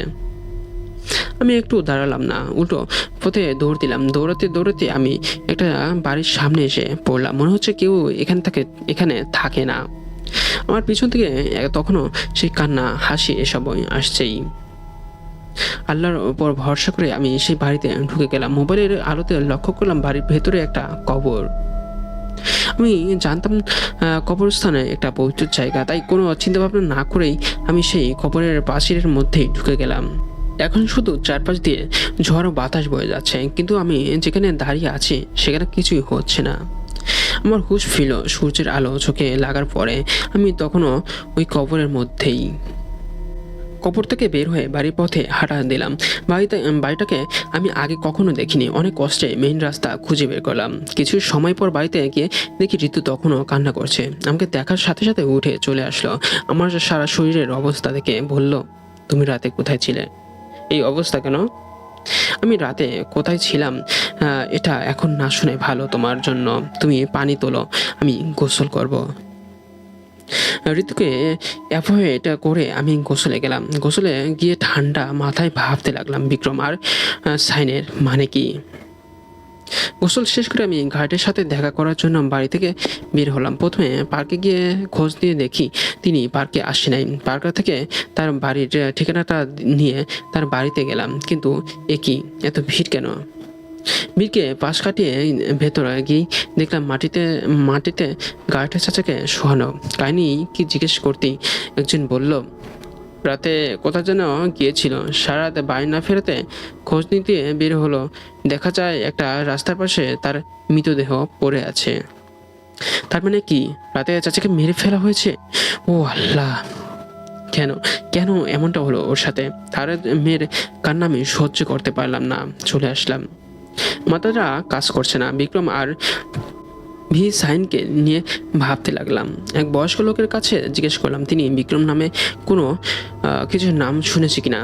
আমি একটু দাঁড়ালাম না, উল্টো পথে দৌড় দিলাম। দৌড়াতে দৌড়াতে আমি একটা বাড়ির সামনে এসে পড়লাম। মনে হচ্ছে কেউ এখানে থাকে না। আমার পিছন থেকে তখনও সেই কান্না, হাসি এসবই আসছেই। আল্লাহর উপর ভরসা করে আমি সেই বাড়িতে ঢুকে গেলাম। মোবাইলের আলোতে লক্ষ্য করলাম বাড়ির ভেতরে একটা কবর। আমি জানতাম কবরস্থানে একটা পবিত্র জায়গা, তাই কোনো চিন্তা ভাবনা না করেই আমি সেই কবরের প্রাচীরের মধ্যেই ঢুকে গেলাম। এখন শুধু চারপাশ দিয়ে ঝড় ও বাতাস বয়ে যাচ্ছে, কিন্তু আমি যেখানে দাঁড়িয়ে আছি সেখানে কিছুই হচ্ছে না। আমার হুঁশ ফিরল সূর্যের আলো চোখে লাগার পরে। আমি তখনও ওই কবরের মধ্যেই। কবর থেকে বের হয়ে বাড়ির পথে হাঁটা দিলাম। বাড়িটাকে আমি আগে কখনো দেখিনি। অনেক কষ্টে মেইন রাস্তা খুঁজে বের করলাম। কিছু সময় পর বাড়িতে গিয়ে দেখি ঋতু তখনও কান্না করছে। আমাকে দেখার সাথে সাথে উঠে চলে আসলো। আমার সারা শরীরের অবস্থা দেখে বলল, তুমি রাতে কোথায় ছিলে? এই অবস্থা কেন? আমি রাতে কোথায় ছিলাম এটা এখন না শুনে ভালো তোমার জন্য। তুমি পানি তোলো, আমি গোসল করব। ঋতুকে অ্যাভয়েড করে আমি গোসলে গেলাম। গোসলে গিয়ে ঠান্ডা মাথায় ভাবতে লাগলাম বিক্রম আর সাইনের মানে কি। গোসল শেষ করে আমি গার্ডের সাথে দেখা করার জন্য বাড়ি থেকে বের হলাম। প্রথমে পার্কে গিয়ে খোঁজ দিয়ে দেখি তিনি পার্কে আসে নাই। পার্ক থেকে তার বাড়ির ঠিকানাটা নিয়ে তার বাড়িতে গেলাম, কিন্তু এত ভিড় কেন? ভিড়কে পাশ কাটিয়ে ভেতরে গিয়ে দেখলাম মাটিতে গার্ডের চাচাকে শোয়ানো। কাহিনী কি জিজ্ঞেস করতেই একজন বলল, রাতে কোথা যেন গিয়েছিল, সারা রাতে বাড়ি না ফেরাতে খোঁজ নিতে বের হলো। দেখা যায় একটা রাস্তার পাশে তার মৃতদেহ পড়ে আছে। তার মানে কি রাতে চাচাকে মেরে ফেলা হয়েছে? ও আল্লাহ, কেন কেন এমনটা হলো ওর সাথে? তার মেয়ের কান্না আমি সহ্য করতে পারলাম না, চলে আসলাম। মাথাটা কাজ করছে না। বিক্রম আর সাইনকে নিয়ে ভাবতে লাগলাম। এক বয়স্ক লোকের কাছে জিজ্ঞেস করলাম তিনি বিক্রম নামে কোনো কিছু নাম শুনেছি কিনা।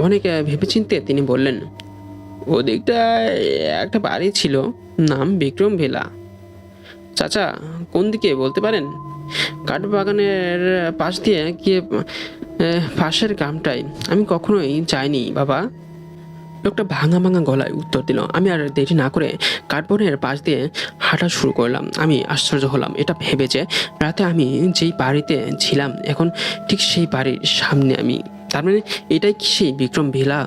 অনেক ভেবেচিন্তে তিনি বললেন, ওদিকটায় একটা বাড়ি ছিল, নাম বিক্রম ভেলা। চাচা কোন দিকে বলতে পারেন? কাঠবাগানের পাশ দিয়ে গিয়ে পাশের গ্রামটায়। আমি কখনোই যাইনি বাবা। লোকটা ভাঙা ভাঙা গলায় উত্তর দিল। আমি আর দেরি না করে কাঠবনের পাশ দিয়ে হাঁটা শুরু করলাম। আমি আশ্চর্য হলাম এটা ভেবে যে রাতে আমি যেই বাড়িতে ছিলাম এখন ঠিক সেই বাড়ির সামনে আমি। তার মানে এটাই কি সেই বিক্রম ভিলা?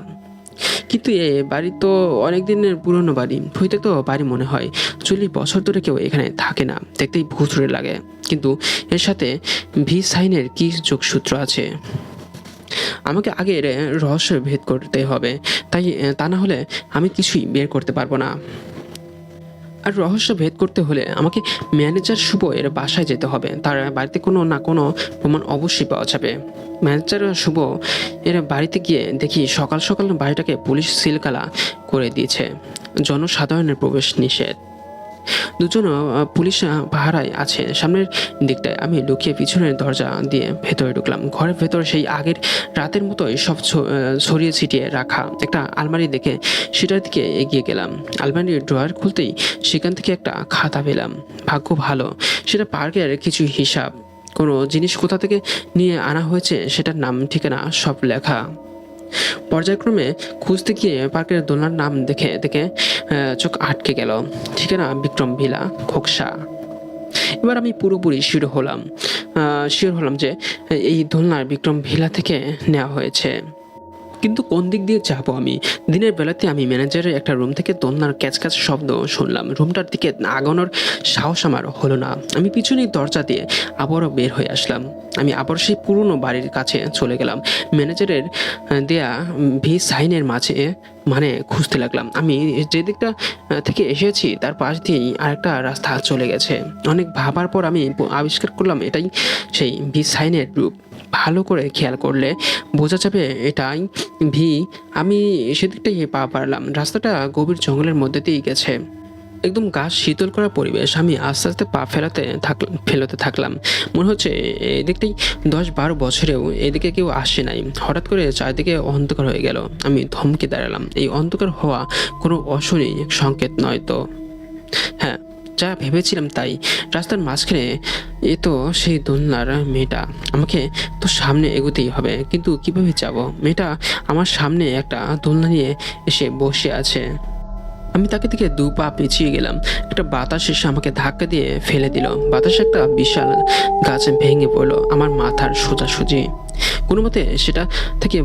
কিন্তু এ বাড়ি তো অনেক দিনের পুরনো বাড়ি, হইতে তো বাড়ি মনে হয়। 40 বছর ধরে কেউ এখানে থাকে না, দেখতেই ভূতুড়ে লাগে। কিন্তু এর সাথে সাইনের কি যোগসূত্র আছে? আমাকে আগে এর রহস্য ভেদ করতে হবে, তা না হলে আমি কিছুই বের করতে পারবো না। আর রহস্য ভেদ করতে হলে আমাকে ম্যানেজার শুভ এর বাসায় যেতে হবে। তার বাড়িতে কোনো না কোনো প্রমাণ অবশ্যই পাওয়া যাবে। ম্যানেজার শুভ এর বাড়িতে গিয়ে দেখি সকাল সকাল বাড়িটাকে পুলিশ সিলগালা করে দিয়েছে। জনসাধারণের প্রবেশ নিষেধ। দুজন পুলিশ পাহারায় আছে সামনের দিকটায়। আমি লুকিয়ে পিছনের দরজা দিয়ে ভেতরে ঢুকলাম। ঘরের ভেতর সেই আগের রাতের মতোই সব ছড়িয়ে ছিটিয়ে রাখা একটা আলমারি দেখে সেটার দিকে এগিয়ে গেলাম। আলমারির ড্রয়ার খুলতেই সেখান থেকে একটা খাতা পেলাম। ভাগ্য ভালো, সেটা পার্কের কিছু হিসাব। কোনো জিনিস কোথা থেকে নিয়ে আনা হয়েছে সেটার নাম ঠিকানা সব লেখা। পর্যায়ক্রমে খুঁজতে গিয়ে পার্কের দোলনার নাম দেখে দেখে চোখ আটকে গেল। ঠিকানা বিক্রম ভিলা, খোকসা। এবার আমি পুরোপুরি শিওর হলাম যে এই দোলনার বিক্রম ভিলা থেকে নেওয়া হয়েছে। কিন্তু কোন দিক দিয়ে যাবো আমি? দিনের বেলাতে আমি ম্যানেজারের একটা রুম থেকে দোলনার ক্যাচ শব্দ শুনলাম। রুমটার দিকে আগানোর সাহস আমার হলো না। আমি পিছনেই দরজা দিয়ে আবারও বের হয়ে আসলাম। আমি আবার সেই পুরনো বাড়ির কাছে চলে গেলাম। ম্যানেজারের দেয়া ভি সাইনের মাঝে মানে খুঁজতে লাগলাম। আমি যে দিকটা থেকে এসেছি তার পাশ দিয়েই আরেকটা রাস্তা চলে গেছে। অনেক ভাবার পর আমি আবিষ্কার করলাম এটাই সেই ভি সাইনের রূপ। ভালো করে খেয়াল করলে বোঝা যাবে এটাই ভি। আমি সেদিকটাই পা পারলাম। রাস্তাটা গভীর জঙ্গলের মধ্যে দিয়েই গেছে। একদম গা শীতল করা পরিবেশ। আমি আস্তে আস্তে পা ফেলতে থাকলাম। মনে হচ্ছে এদিকটাই 10-12 বছরেও এদিকে কেউ আসে নাই। হঠাৎ করে চারদিকে অন্ধকার হয়ে গেল। আমি ধমকে দাঁড়ালাম। এই অন্ধকার হওয়া কোনো অশনি সংকেত নয় তো? হ্যাঁ, যা ভেবেছিলাম তাই। রাস্তার মাঝখানে এ তো সেই দোলনার মেয়েটা। আমাকে তো সামনে এগোতেই হবে, কিন্তু কিভাবে যাব? মেয়েটা আমার সামনে একটা দোলনা নিয়ে এসে বসে আছে। আমি তাকে থেকে 2 পা পিছিয়ে গেলাম। একটা বাতাস এসে আমাকে ধাক্কা দিয়ে ফেলে দিল। বাতাসে একটা বিশাল গাছ ভেঙে পড়লো আমার মাথার সোজাসুজি। কোনো মতে সেটা থেকে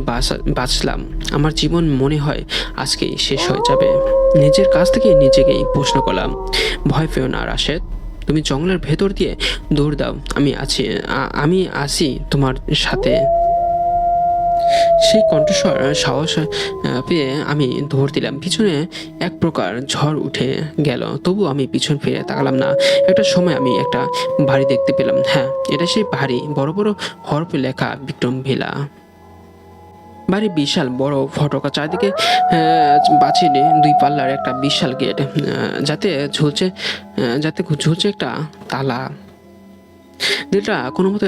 বাঁচলাম। আমার জীবন মনে হয় আজকেই শেষ হয়ে যাবে। নিজের কাছ থেকে নিজেকেই প্রশ্ন করলাম, ভয় পেও না রাশেদ, তুমি জঙ্গলের ভেতর দিয়ে দৌড় দাও, আমি আছি তোমার সাথে। সেই কণ্ঠস্বর সাহস পেয়ে আমি দৌড় দিলাম। পিছনে এক প্রকার ঝড় উঠে গেল, তবু আমি পিছন ফিরে তাকালাম না। একটা সময় আমি একটা বাড়ি দেখতে পেলাম। হ্যাঁ, এটা সেই বাড়ি। বড় বড় হরফে লেখা বিক্রম ভিলা। বাড়ি বিশাল বড় ফটকা, চারদিকে বাঁচিয়ে 2 পাল্লার একটা বিশাল গেট, যাতে ঝুলছে একটা তালা। যেটা কোনো মতে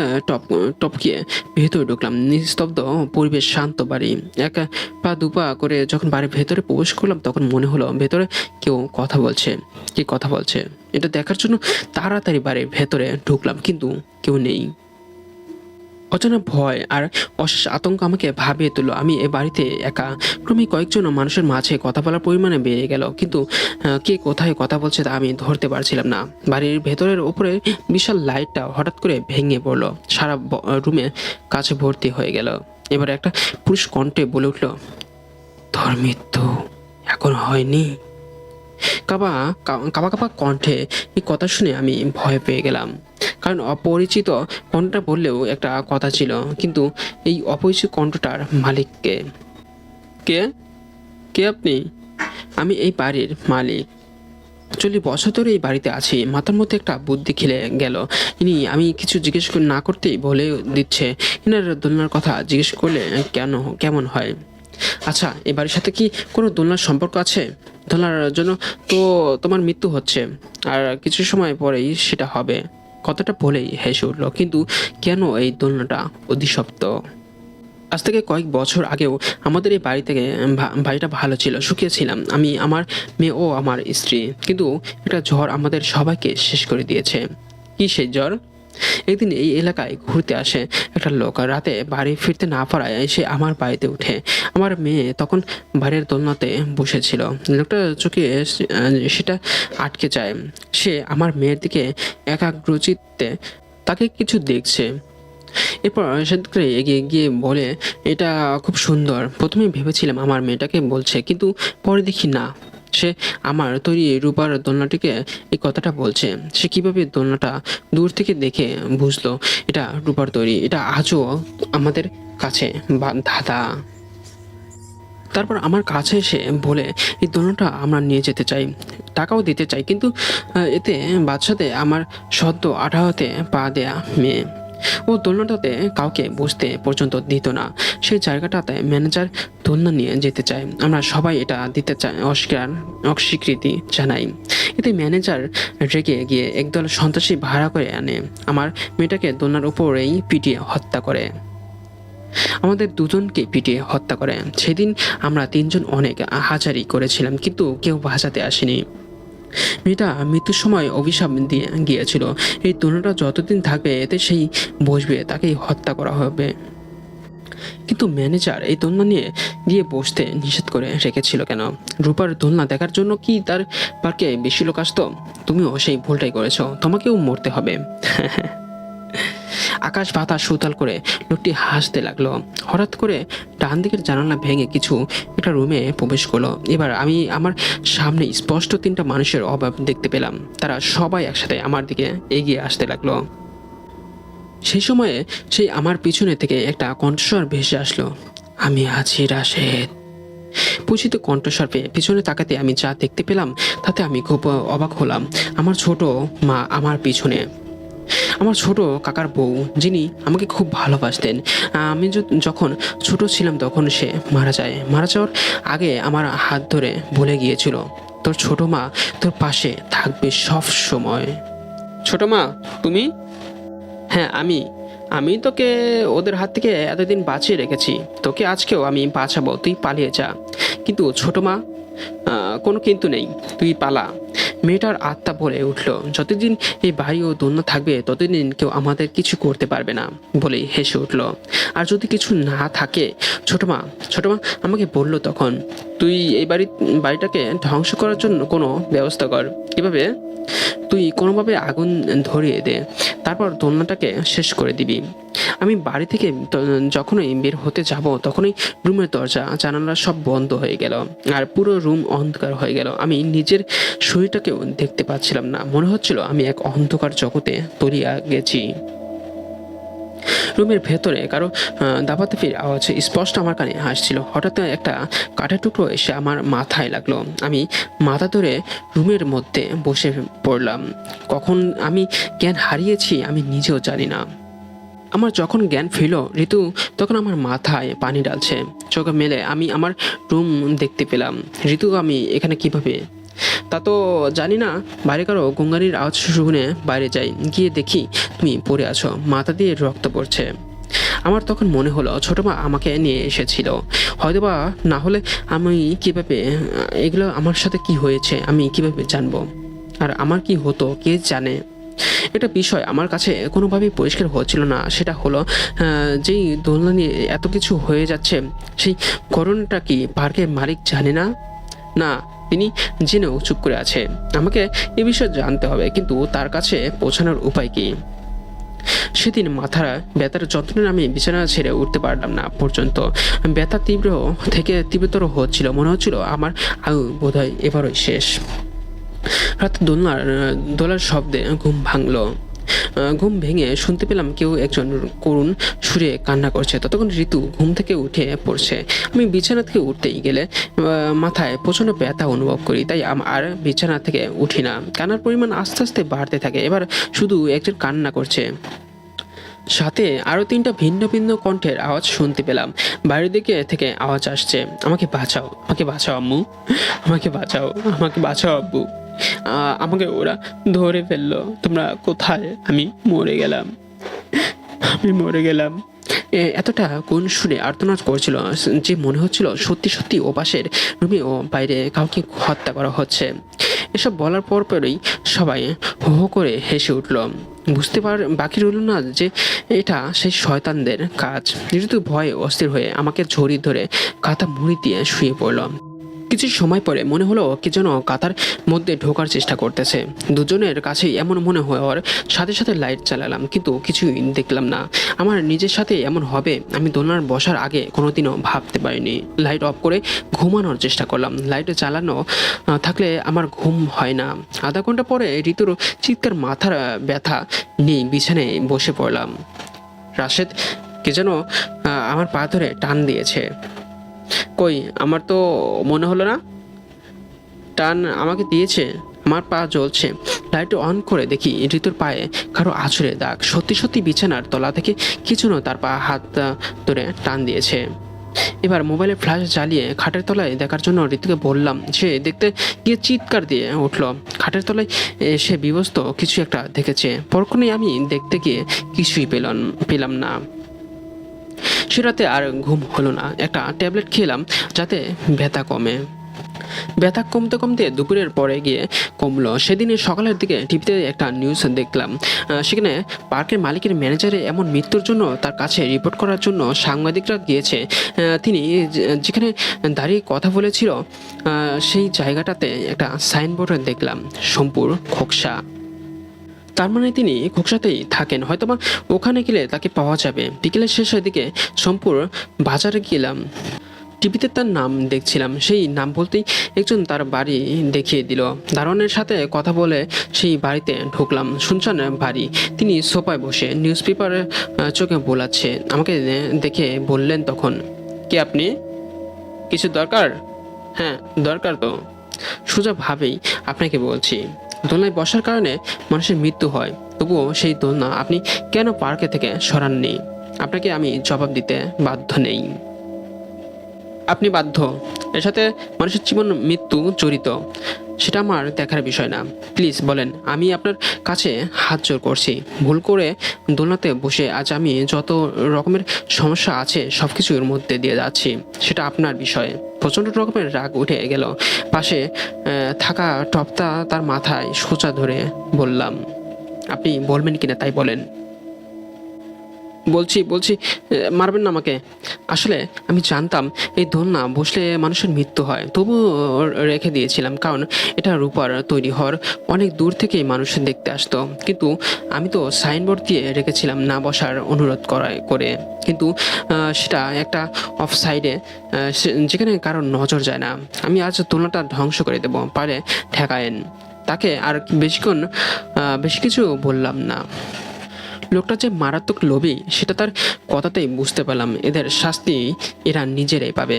টপকিয়ে ভেতরে ঢুকলাম। নিস্তব্ধ পরিবেশ, শান্ত বাড়ি। 1 পা 2 পা করে যখন বাড়ির ভেতরে প্রবেশ করলাম তখন মনে হলো ভেতরে কেউ কথা বলছে। কি কথা বলছে এটা দেখার জন্য তাড়াতাড়ি বাড়ির ভেতরে ঢুকলাম, কিন্তু কেউ নেই। অজানা ভয় আর অশেষ আতঙ্ক আমাকে ভাবিয়ে তুলল। আমি এ বাড়িতে একা। ক্রমে কয়েকজন মানুষের মাঝে কথা বলার পরিমাণে বেড়ে গেল, কিন্তু কে কোথায় কথা বলছে তা আমি ধরতে পারছিলাম না। বাড়ির ভেতরের ওপরে বিশাল লাইটটা হঠাৎ করে ভেঙে পড়লো। সারা রুমে কাছে ভর্তি হয়ে গেল। এবার একটা পুরুষ কণ্ঠে বলে উঠল, তোর মৃত্যু এখন হয়নি। কাবা কাবা কণ্ঠে এই কথা শুনে আমি ভয় পেয়ে গেলাম। কারণ অপরিচিত কণ্ঠটা বললেও একটা কথা ছিল, কিন্তু এই অপরিচিত কণ্ঠটার মালিককে? কে কে আপনি? আমি এই বাড়ির মালিক। 40 বছর ধরে এই বাড়িতে আছি। মাথার মধ্যে একটা বুদ্ধি খেলে গেল। আমি কিছু জিজ্ঞেস না করতেই বলে দিচ্ছে ইনার দোলনার কথা জিজ্ঞেস করলে কেমন হয়? আচ্ছা, এই বাড়ির সাথে কি কোনো দোলনার সম্পর্ক আছে? দোলনার জন্য তো তোমার মৃত্যু হচ্ছে, আর কিছু সময় পরেই সেটা হবে। কথাটা বলেই হেসে উঠল। কিন্তু কেন এই দোলনাটা অধিশপ্ত? আজ থেকে কয়েক বছর আগেও আমাদের এই বাড়িটা ভালো ছিল, সুখে ছিলাম আমি, আমার মেয়ে ও আমার স্ত্রী। কিন্তু একটা ঝড় আমাদের সবাইকে শেষ করে দিয়েছে। কি সেই ঝড়? একদিন এই এলাকায় ঘুরতে আসে একটা লোক। রাতে বাড়ি ফিরতে না পারায় সে আমার বাড়িতে উঠে। আমার মেয়ে তখন বাড়ির দোলনাতে বসেছিল। লোকটা চোখে সেটা আটকে যায়। সে আমার মেয়ের দিকে একাগ্রচিত্তে তাকে কিছু দেখছে। এরপর সেদিকে এগিয়ে গিয়ে বলে, এটা খুব সুন্দর। প্রথমে ভেবেছিলাম আমার মেয়েটাকে বলছে, কিন্তু পরে দেখি না, সে আমার তৈরি রূপার দোলনাটিকে এই কথাটা বলছে। সে কিভাবে দোলনাটা দূর থেকে দেখে বুঝলো এটা রূপার তৈরি? এটা আজও আমাদের কাছে ধাঁধা। তারপর আমার কাছে এসে বলে, এই দোলনাটা আমরা নিয়ে যেতে চাই, টাকাও দিতে চাই, কিন্তু এতে বাচ্চাদের আমার সদ্য 18তে পা দেয়া মেয়ে। ও দোলনাটাতে কাউকে বসতে পর্যন্ত দিত না। সেই জায়গাটাতে ম্যানেজার দোলনা নিয়ে যেতে চায়। আমরা সবাই এটা দিতে চাই, অস্বীকৃতি জানাই। এতে ম্যানেজার রেগে গিয়ে একদল সন্ত্রাসী ভাড়া করে আনে। আমার মেয়েটাকে দোলনার উপরেই পিটিয়ে হত্যা করে। আমাদের দুজনকে পিটিয়ে হত্যা করে। সেদিন আমরা 3 জন অনেক হাজারি করেছিলাম, কিন্তু কেউ বাঁচাতে আসেনি। মেয়েটা মৃত্যুর সময় অভিশাপ দিয়ে গিয়েছিল, এই দোলনাটা যতদিন থাকবে এতে সেই বসবে, তাকেই হত্যা করা হবে। কিন্তু ম্যানেজার এই দোলনা নিয়ে গিয়ে বসতে নিষেধ করে রেখেছিল কেন? রূপার দোলনা দেখার জন্য কি তার পার্কে বেশি লোক আসতো? তুমিও সেই ভুলটাই করেছো, তোমাকেও মরতে হবে। আকাশ বাতাস উতাল করে লোকটি হাসতে লাগলো। হঠাৎ করে ডান দিকের জানালা ভেঙে কিছু একটা রুমে প্রবেশ করলো। এবার আমি আমার সামনে স্পষ্ট 3টা মানুষের অভাব দেখতে পেলাম। তারা সবাই একসাথে আমার দিকে এগিয়ে আসতে লাগলো। সেই সময়ে সেই আমার পিছনে থেকে একটা কণ্ঠস্বর ভেসে আসলো, আমি আছি রাশেদ। পরিচিত কণ্ঠস্বর পেয়ে পিছনে তাকাতে আমি যা দেখতে পেলাম তাতে আমি খুব অবাক হলাম। আমার ছোট মা আমার পিছনে, আমার ছোট কাকার বউ, যিনি আমাকে খুব ভালোবাসতেন। আমি যখন ছোট ছিলাম তখন সে মারা যায়। মারা যাওয়ার আগে আমার হাত ধরে বলে গিয়েছিল, তোর ছোট মা তোর পাশে থাকবে সব সময়। ছোট মা, তুমি? হ্যাঁ, আমি আমি তোকে ওদের হাত থেকে এতদিন বাঁচিয়ে রেখেছি, তোকে আজকেও আমি বাঁচাবো, তুই পালিয়ে যা। কিন্তু ছোট মা, কোনো কিন্তু নেই, তুই পালা। মেয়েটার আত্মা বলে উঠল, যতদিন এই বাড়ি ও দোলনা থাকবে ততদিন কেউ আমাদের কিছু করতে পারবে না, বলেই হেসে উঠল। আর যদি কিছু না থাকে, ছোট মা আমাকে বলল তখন, তুই এই বাড়িটাকে ধ্বংস করার জন্য কোনো ব্যবস্থা কর। কিভাবে? তুই কোনোভাবে আগুন ধরিয়ে দে, তারপর দোলনাটাকে শেষ করে দিবি। আমি বাড়ি থেকে যখনই বের হতে যাব তখনই রুমের দরজা জানালা সব বন্ধ হয়ে গেল আর পুরো রুম অন্ধকার হয়ে গেল। আমি নিজের শরীরটাকেও দেখতে পাচ্ছিলাম না, মনে হচ্ছিল আমি এক অন্ধকার জগতে তলিয়ে গেছি। রুমের ভেতরে কারো দাপাদাপির আওয়াজ স্পষ্ট আমার কানে আসছিল। হঠাৎ একটা কাঠের টুকরো এসে আমার মাথায় লাগলো। আমি মাথা ধরে রুমের মধ্যে বসে পড়লাম। কখন আমি জ্ঞান হারিয়েছি আমি নিজেও জানি না। আমার যখন জ্ঞান ফিরল, ঋতু তখন আমার মাথায় পানি ঢালছে। চোখে মেলে আমি আমার রুম দেখতে পেলাম। ঋতু, আমি এখানে কিভাবে? তা তো জানি না। বাইরে কারো গঙ্গারির আওয়াজ শুনে বাইরে যাই, গিয়ে দেখি তুমি পড়ে আছো, মাথা দিয়ে রক্ত পড়ছে। আমার তখন মনে হলো ছোট মা আমাকে নিয়ে এসেছিল, হয়তোবা না হলে আমি কিভাবে, এগুলো আমার সাথে কি হয়েছে আমি কিভাবে জানবো? আর আমার কি হতো কে জানে। একটা বিষয় আমার কাছে কোনোভাবেই পরিষ্কার হচ্ছিল না, সেটা হলো যেই দোলনা নিয়ে এত কিছু হয়ে যাচ্ছে, সেই ঘটনাটা কি পার্কের মালিক জানে না? না, তিনি জেনেও চুপ করে আছে। আমাকে এ বিষয়ে জানতে হবে, কিন্তু তার কাছে পৌঁছানোর উপায় কি? সেদিন মাথার ব্যথার যন্ত্রণা আমি বিছানা ছেড়ে উঠতে পারলাম না পর্যন্ত। ব্যথা তীব্র থেকে তীব্রতর হচ্ছিল, মনে হচ্ছিল আমার আয়ু বোধহয় এবারই শেষ। রাত দোলার শব্দে ঘুম ভাঙলো। ঘুম ভেঙে শুনতে পেলাম কেউ একজন করুণ সুরে কান্না করছে। ততক্ষণ ঋতু ঘুম থেকে উঠে পড়ছে। আমি বিছানা থেকে উঠতেই গেলে মাথায় প্রচণ্ড ব্যথা অনুভব করি, তাই আর বিছানা থেকে উঠি না। কান্নার পরিমাণ আস্তে আস্তে বাড়তে থাকে। এবার শুধু একজন কান্না করছে, সাথে আরো 3টা ভিন্ন ভিন্ন কণ্ঠের আওয়াজ শুনতে পেলাম। বাইরের দিকে থেকে আওয়াজ আসছে, আমাকে বাঁচাও, আমাকে বাঁচাও আম্মু, আমাকে বাঁচাও, আমাকে বাঁচাও আব্বু, আমাকে ওরা ধরে ফেললো, তোমরা কোথায়? আমি মরে গেলাম, আমি মরে গেলাম। এতটা কোন সুরে আর্তনাদ করছিল যে মনে হচ্ছিল সত্যি সত্যি ওপাশের রুমে ও বাইরে কাউকে হত্যা করা হচ্ছে। এসব বলার পরই সবাই হো হো করে হেসে উঠল। বুঝতে বাকি রইল না যে এটা সেই শয়তানদের কাজ। ঋতু ভয়ে অস্থির হয়ে আমাকে ঝড়ি ধরে কাঁথা মুড়ি দিয়ে শুয়ে পড়ল। কিছু সময় পরে মনে হলো কি যেন কাঁথার মধ্যে ঢোকার চেষ্টা করতেছে। দুজনের কাছেই এমন মনে হওয়ার সাথে সাথে লাইট চালালাম, কিন্তু কিছুই দেখলাম না। আমার নিজের সাথে এমন হবে আমি দোলনার বসার আগে কোনোদিনও ভাবতে পারিনি। লাইট অফ করে ঘুমানোর চেষ্টা করলাম। লাইট চালানো থাকলে আমার ঘুম হয় না। আধা ঘন্টা পরে ঋতুর চিৎকার, মাথার ব্যথা নিয়ে বিছানায় বসে পড়লাম। রাশেদ কে যেন আমার পা ধরে টান দিয়েছে। কই, আমার তো মনে হলো না। টান আমাকে দিয়েছে, আমার পা জ্বলছে। লাইট অন করে দেখি ঋতুর পায়ে কারো আঁচড়ে দাগ। সত্যি সত্যি বিছানার তলা থেকে কিছু না তার পা হাত ধরে টান দিয়েছে। এবার মোবাইলে ফ্ল্যাশ জ্বালিয়ে খাটের তলায় দেখার জন্য ঋতুকে বললাম। সে দেখতে গিয়ে চিৎকার দিয়ে উঠল। খাটের তলায় সে বিবস্ত কিছু একটা দেখেছে। পরক্ষণেই আমি দেখতে গিয়ে কিছুই পেলাম না। সে রাতে আর ঘুম হলো না। একটা ট্যাবলেট খেলাম যাতে ব্যথা কমে। ব্যথা কমতে কমতে দুপুরের পরে গিয়ে কমলো। সেদিনের সকালের দিকে টিভিতে একটা নিউজ দেখলাম। সেখানে পার্কের মালিকের ম্যানেজারে এমন মৃত্যুর জন্য তার কাছে রিপোর্ট করার জন্য সাংবাদিকরা গিয়েছে। তিনি যেখানে দাঁড়িয়ে কথা বলেছিল সেই জায়গাটাতে একটা সাইনবোর্ড দেখলাম, সোমপুর খোকসা। তার মানে তিনি খোকসাতেই থাকেন, হয়তোবা ওখানে গেলে তাকে পাওয়া যাবে। বিকেলের শেষের দিকে সোমপুর বাজারে গেলাম। টিভিতে তার নাম দেখছিলাম, সেই নাম বলতেই একজন তার বাড়ি দেখিয়ে দিল। দারোয়ানের সাথে কথা বলে সেই বাড়িতে ঢুকলাম। শুনছেন বাড়ি, তিনি সোফায় বসে নিউজ পেপারে চোখে বোলাচ্ছে। আমাকে দেখে বললেন তখন, কে আপনি? কিছু দরকার? হ্যাঁ দরকার তো। সোজা ভাবেই আপনাকে বলছি, দোলনায় বসার কারণে মানুষের মৃত্যু হয়, তবুও সেই দোলনা আপনি কেন পার্কে থেকে সরাননি? আপনাকে আমি জবাব দিতে বাধ্য নেই। আপনি বাধ্য। এর সাথে মানুষের জীবন মৃত্যু জড়িত, সেটা আমার দেখার বিষয় না। প্লিজ বলেন, আমি আপনার কাছে হাত জোর করছি। ভুল করে দোলনাতে বসে আজ আমি যত রকমের সমস্যা আছে সব কিছুর মধ্যে দিয়ে যাচ্ছি, সেটা আপনার বিষয়। প্রচণ্ড রকমের রাগ উঠে গেল। পাশে থাকা টপটা তার মাথায় সোজা ধরে বললাম, আপনি বলবেন কিনা তাই বলেন। বলছি মারবেন না আমাকে। আসলে আমি জানতাম এই দোলনা বসলে মানুষের মৃত্যু হয়, তবু রেখে দিয়েছিলাম, কারণ এটা রূপার তৈরি হওয়ার অনেক দূর থেকেই মানুষ দেখতে আসতো। কিন্তু আমি তো সাইনবোর্ড দিয়ে রেখেছিলাম না বসার অনুরোধ করে, কিন্তু সেটা একটা অফ সাইডে, যেখানে কারোর নজর যায় না। আমি আজ দোলনাটা ধ্বংস করে দেবো, পারে ঠেকায়েন। তাকে আর বেশি কিছু বললাম না। লোকটা যে মারাত্মক লোভী সেটা তার কথাতেই বুঝতে পারলাম। এদের শাস্তি এরা নিজেরাই পাবে।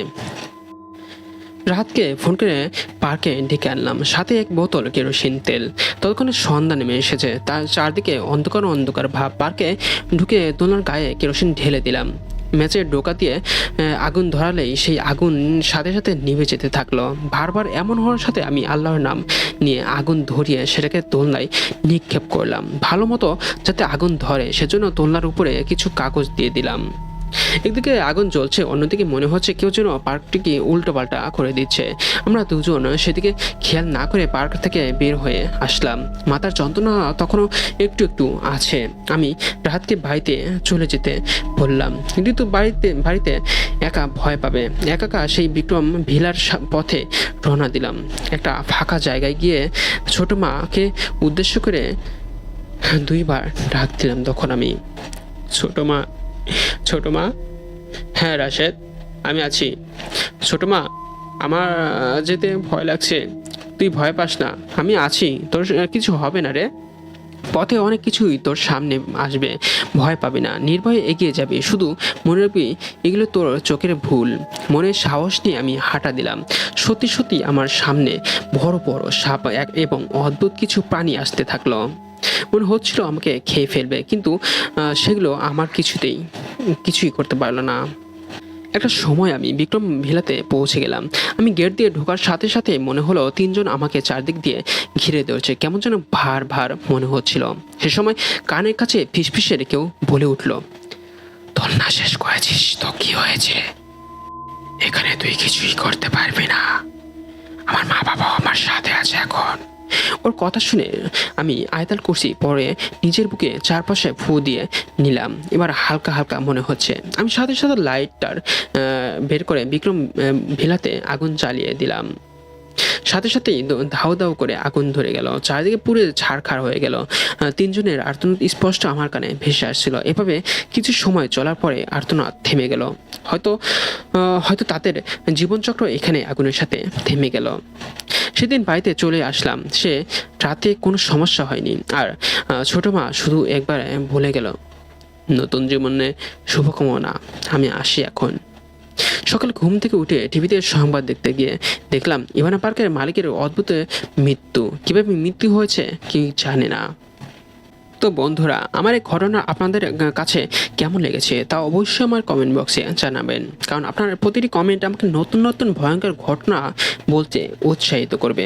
রাহাতকে ফোন করে পার্কে ডেকে আনলাম, সাথে এক বোতল কেরোসিন তেল। ততক্ষণে সন্ধ্যা নেমে এসেছে, তার চারদিকে অন্ধকার ভাব। পার্কে ঢুকে দোলনার গায়ে কেরোসিন ঢেলে দিলাম। ম্যাচের ডোকা দিয়ে আগুন ধরালেই সেই আগুন সাথে সাথে নিভে যেতে থাকলো। বারবার এমন হওয়ার সাথে আমি আল্লাহর নাম নিয়ে আগুন ধরিয়ে সেটাকে দোলনায় নিক্ষেপ করলাম, ভালো মতো যাতে আগুন ধরে সেজন্য দোলনার উপরে কিছু কাগজ দিয়ে দিলাম। একদিকে আগুন জ্বলছে, অন্যদিকে মনে হচ্ছে কেউ যেন পার্কটিকে উল্টো পাল্টা করে দিচ্ছে। আমরা দুজন সেদিকে খেয়াল না করে পার্ক থেকে বের হয়ে আসলাম। মাথার যন্ত্রণা তখনও একটু একটু আছে। আমি রাহাতকে বাড়িতে চলে যেতে বললাম, কিন্তু বাড়িতে একা ভয় পাবে। একা সেই বিক্রম ভিলার পথে রওনা দিলাম। একটা ফাঁকা জায়গায় গিয়ে ছোট মাকে উদ্দেশ্য করে 2বার ডাক দিলাম। তখন আমি, ছোট মা। হ্যাঁ রাশেদ, আমি আছি। ছোট মা, আমার যেতে ভয় লাগছে। তুই ভয় পাস না, আমি আছি, তোর কিছু হবে না রে। পথে অনেক কিছুই তোর সামনে আসবে, ভয় পাবি না, নির্ভয়ে এগিয়ে যাবি। শুধু মনে রাখবি এগুলো তোর চোখের ভুল। মনের সাহস নিয়ে আমি হাঁটা দিলাম। সত্যি আমার সামনে বড় বড় সাপ এবং অদ্ভুত কিছু প্রাণী আসতে থাকলো। মনে হচ্ছিল আমাকে খেয়ে ফেলবে, কিন্তু সেগুলো আমার কিছুই করতে পারলো না। একটা সময় আমি বিক্রম ভিলাতে পৌঁছে গেলাম। আমি গেট দিয়ে ঢোকার সাথে সাথে মনে হলো 3জন আমাকে চারদিক দিয়ে ঘিরে ধরছে। কেমন যেন ভার মনে হচ্ছিল। সে সময় কানের কাছে ফিসফিসের কেউ বলে উঠল, দোলনা শেষ করেছিস তো কি হয়েছে? এখানে তুই কিছুই করতে পারবি না, আমার মা বাবা আমার সাথে আছে এখন। ওর কথা শুনে আমি আয়তাল কুরসি পরে নিজের বুকে চারপাশে ফু দিয়ে নিলাম। এবার হালকা মনে হচ্ছে। আমি সাথে সাথে লাইটার বের করে বিক্রম ভিলাতে আগুন জ্বালিয়ে দিলাম। সাথে সাথেই দাউ করে আগুন ধরে গেল, চারিদিকে পুরো ছাড়খাড় হয়ে গেল। 3জনের আর্তনাদ স্পষ্ট আমার কানে ভেসে আসছিল। এভাবে কিছু সময় চলার পরে আর্তনাদ থেমে গেল। হয়তো তাদের জীবনচক্র এখানে আগুনের সাথে থেমে গেল। সেদিন বাড়িতে চলে আসলাম। সে রাতে কোনো সমস্যা হয়নি। আর ছোট মা শুধু একবার বলে গেল, নতুন জীবনে শুভকামনা, আমি আসি এখন। সকালে ঘুম থেকে উঠে টিভিতে সংবাদ দেখতে গিয়ে দেখলাম ইভানা পার্কের মালিকের অদ্ভুত মৃত্যু। কিভাবে মৃত্যু হয়েছে কি জানে না। তো বন্ধুরা, আমার এই ঘটনা আপনাদের কাছে কেমন লেগেছে তা অবশ্যই আমার কমেন্ট বক্সে জানাবেন, কারণ আপনার প্রতিটি কমেন্ট আমাকে নতুন ভয়ঙ্কর ঘটনা বলতে উৎসাহিত করবে।